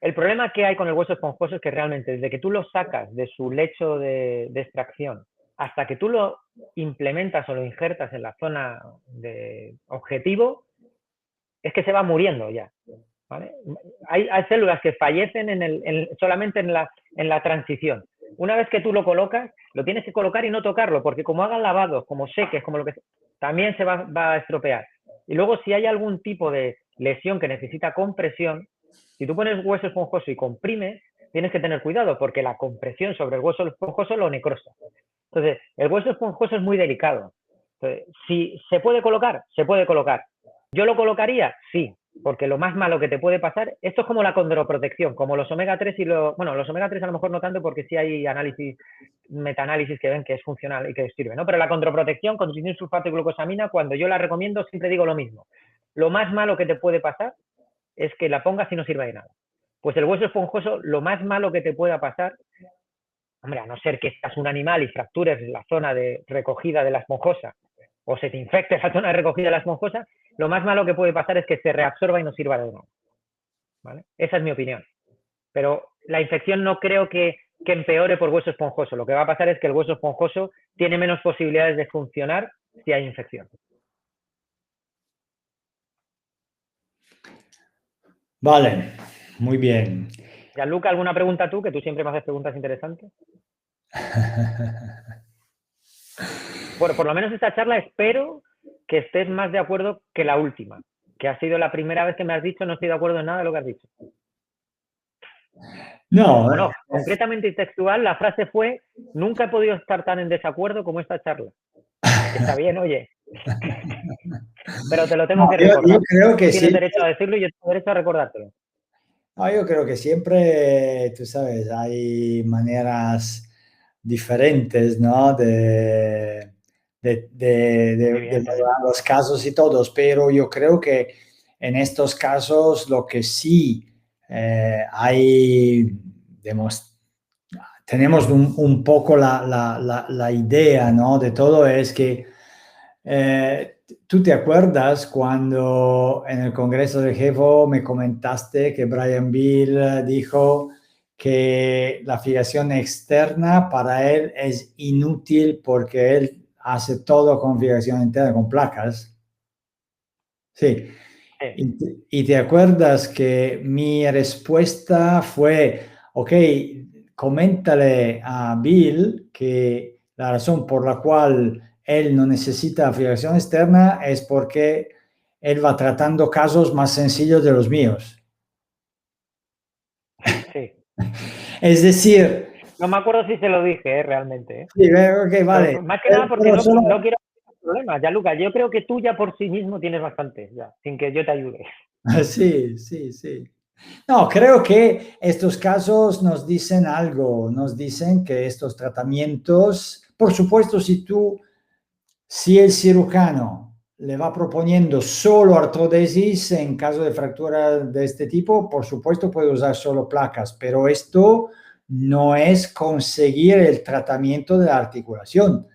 El problema que hay con el hueso esponjoso es que realmente desde que tú lo sacas de su lecho de extracción hasta que tú lo implementas o lo injertas en la zona de objetivo, es que se va muriendo ya. ¿Vale? Hay células que fallecen solamente en la transición. Una vez que tú lo colocas, lo tienes que colocar y no tocarlo, porque como hagan lavados, como seques, como lo que sea, también se va a estropear. Y luego, si hay algún tipo de lesión que necesita compresión, si tú pones hueso esponjoso y comprimes, tienes que tener cuidado, porque la compresión sobre el hueso esponjoso lo necrosa. Entonces, el hueso esponjoso es muy delicado. Entonces, si se puede colocar, se puede colocar. ¿Yo lo colocaría? Sí, porque lo más malo que te puede pasar, esto es como la condroprotección, como los omega 3 y bueno, los omega 3 a lo mejor no tanto porque sí hay análisis, metaanálisis que ven que es funcional y que sirve, ¿no? Pero la condroprotección, constitución sulfato y glucosamina, cuando yo la recomiendo siempre digo lo mismo. Lo más malo que te puede pasar es que la pongas y no sirva de nada. Pues el hueso esponjoso, lo más malo que te pueda pasar, hombre, a no ser que seas un animal y fractures la zona de recogida de la esponjosa o se te infecte la zona de recogida de la esponjosa, lo más malo que puede pasar es que se reabsorba y no sirva de nada. ¿Vale? Esa es mi opinión. Pero la infección no creo que empeore por hueso esponjoso. Lo que va a pasar es que el hueso esponjoso tiene menos posibilidades de funcionar si hay infección. Vale, muy bien. Gianluca, ¿alguna pregunta tú? Que tú siempre me haces preguntas interesantes. Bueno, por lo menos esta charla espero que estés más de acuerdo que la última, que ha sido la primera vez que me has dicho no estoy de acuerdo en nada de lo que has dicho. No, Bueno, concretamente y textual, la frase fue, nunca he podido estar tan en desacuerdo como esta charla. Está bien, oye. Pero te lo tengo que yo recordar. creo que Tienes sí. derecho a decirlo y yo tengo derecho a recordártelo. No, yo creo que siempre, tú sabes, hay maneras diferentes, ¿no? De Evidentemente. valorar los casos y todos, pero yo creo que en estos casos lo que sí hay, digamos, tenemos un poco la idea, ¿no? De todo es que ¿tú te acuerdas cuando en el Congreso de Jevo me comentaste que Brian Bill dijo que la fijación externa para él es inútil porque él hace todo con fijación interna, con placas? Sí. Sí. Y te acuerdas que mi respuesta fue, ok, coméntale a Bill que la razón por la cual él no necesita fijación externa es porque él va tratando casos más sencillos de los míos. Sí. Es decir, No me acuerdo si se lo dije, realmente. sí, ok, vale, Más que nada porque pero solo, no quiero problemas. Ya, Lucas, yo creo que tú ya por sí mismo tienes bastante, ya, sin que yo te ayude. sí, sí, sí. No, creo que estos casos nos dicen algo, nos dicen que estos tratamientos, por supuesto, si el cirujano le va proponiendo solo artrodesis en caso de fractura de este tipo, por supuesto puede usar solo placas, pero esto no es conseguir el tratamiento de la articulación,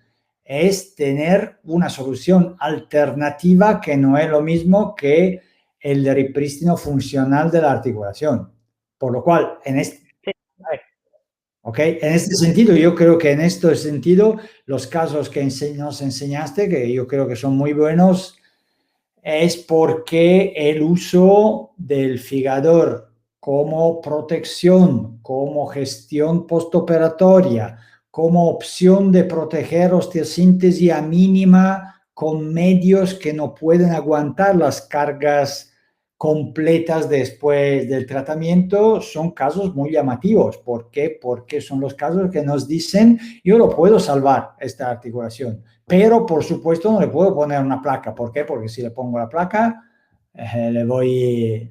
es tener una solución alternativa que no es lo mismo que el reprístino funcional de la articulación. Por lo cual, Sí, a ver, en este sentido, yo creo que en este sentido, los casos que nos enseñaste, que yo creo que son muy buenos, es porque el uso del figador como protección, como gestión postoperatoria, como opción de proteger osteosíntesis a mínima con medios que no pueden aguantar las cargas completas después del tratamiento, son casos muy llamativos. ¿Por qué? Porque son los casos que nos dicen, yo lo puedo salvar esta articulación, pero por supuesto no le puedo poner una placa. ¿Por qué? Porque si le pongo la placa, le voy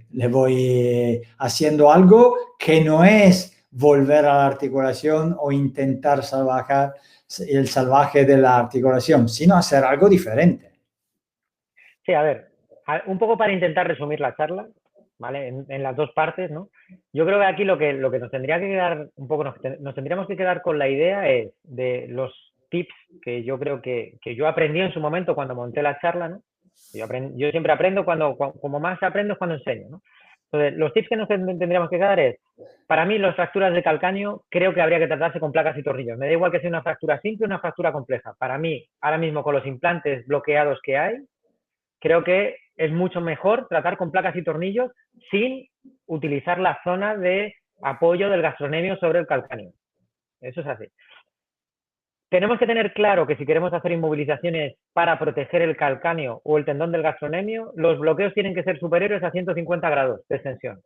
haciendo algo que no es volver a la articulación o intentar salvar el salvaje de la articulación, sino hacer algo diferente. sí, a ver, un poco para intentar resumir la charla, ¿vale? En las dos partes, ¿no? Yo creo que aquí lo que nos tendría que quedar, un poco nos tendríamos que quedar con la idea es de los tips que yo creo que yo aprendí en su momento cuando monté la charla, ¿no? Yo siempre aprendo como más aprendo es cuando enseño, ¿no? Entonces, los tips que nos tendríamos que dar es, para mí, las fracturas de calcáneo creo que habría que tratarse con placas y tornillos. Me da igual que sea una fractura simple o una fractura compleja. Para mí, ahora mismo con los implantes bloqueados que hay, creo que es mucho mejor tratar con placas y tornillos sin utilizar la zona de apoyo del gastrocnemio sobre el calcáneo. Eso es así. Tenemos que tener claro que si queremos hacer inmovilizaciones para proteger el calcáneo o el tendón del gastrocnemio, los bloqueos tienen que ser superiores a 150 grados de extensión.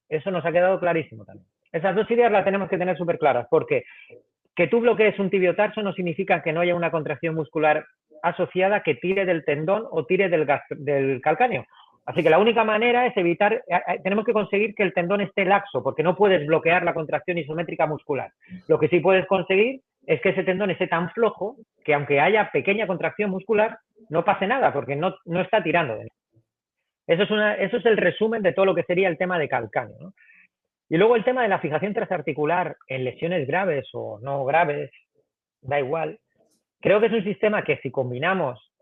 Eso nos ha quedado clarísimo también. Esas dos ideas las tenemos que tener súper claras, porque que tú bloquees un tibiotarso no significa que no haya una contracción muscular asociada que tire del tendón o tire del calcáneo. Así que la única manera es evitar, tenemos que conseguir que el tendón esté laxo, porque no puedes bloquear la contracción isométrica muscular. Lo que sí puedes conseguir es que ese tendón esté tan flojo que aunque haya pequeña contracción muscular, no pase nada, porque no está tirando. Eso es el resumen de todo lo que sería el tema de calcáneo, ¿no? Y luego el tema de la fijación transarticular en lesiones graves o no graves, da igual. Creo que es un sistema que si combinamos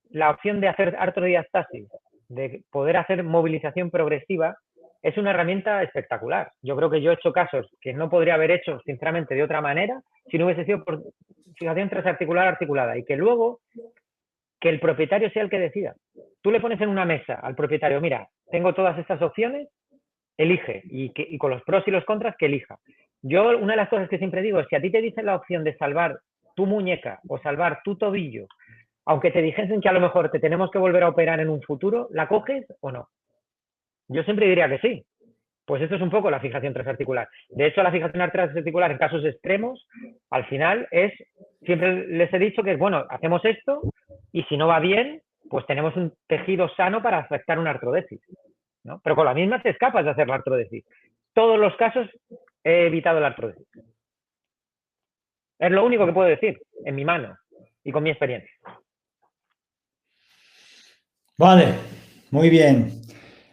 la opción de hacer artrodiastasis, de poder hacer movilización progresiva, es una herramienta espectacular. Yo creo que yo he hecho casos que no podría haber hecho, sinceramente, de otra manera, si no hubiese sido por fijación transarticular articulada. Y que luego, que el propietario sea el que decida. Tú le pones en una mesa al propietario, mira, tengo todas estas opciones, elige. Y con los pros y los contras, que elija. Yo, una de las cosas que siempre digo es, si a ti te dicen la opción de salvar tu muñeca o salvar tu tobillo, aunque te dijesen que a lo mejor te tenemos que volver a operar en un futuro, ¿la coges o no? Yo siempre diría que sí. Pues esto es un poco la fijación transarticular. De hecho, la fijación transarticular en casos extremos, al final siempre les he dicho que es, bueno, hacemos esto y si no va bien, pues tenemos un tejido sano para afectar una artrodesis, ¿no? Pero con la misma te escapas de hacer la artrodesis. Todos los casos he evitado la artrodesis. Es lo único que puedo decir en mi mano y con mi experiencia. Vale, muy bien.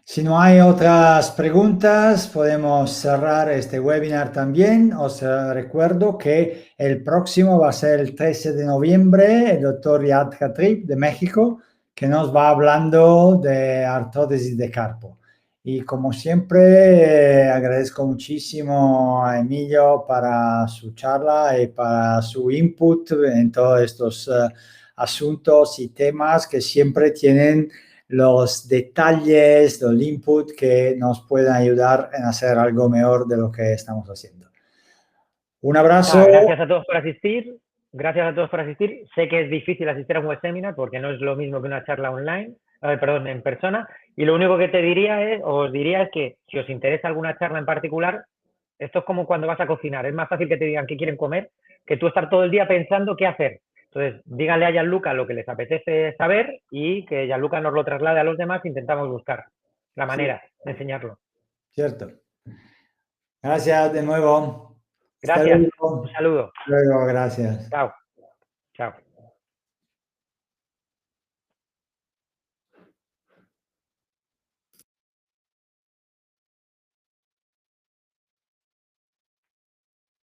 Si no hay otras preguntas, podemos cerrar este webinar también. Os recuerdo que el próximo va a ser el 13 de noviembre, el doctor Riyad Khatib de México, que nos va hablando de artrodesis de carpo. Y como siempre, agradezco muchísimo a Emilio para su charla y para su input en todos estos asuntos y temas que siempre tienen los detalles, los input que nos pueden ayudar en hacer algo mejor de lo que estamos haciendo. Un abrazo. Gracias a todos por asistir. Gracias a todos por asistir. Sé que es difícil asistir a un web seminar porque no es lo mismo que una charla online, perdón, en persona. Y lo único que os diría es que si os interesa alguna charla en particular, esto es como cuando vas a cocinar. Es más fácil que te digan qué quieren comer que tú estar todo el día pensando qué hacer. Entonces, díganle a Gianluca lo que les apetece saber y que Gianluca nos lo traslade a los demás. Intentamos buscar la manera de enseñarlo. Cierto. Gracias de nuevo. Gracias. Un saludo. Luego, gracias. Chao. Chao.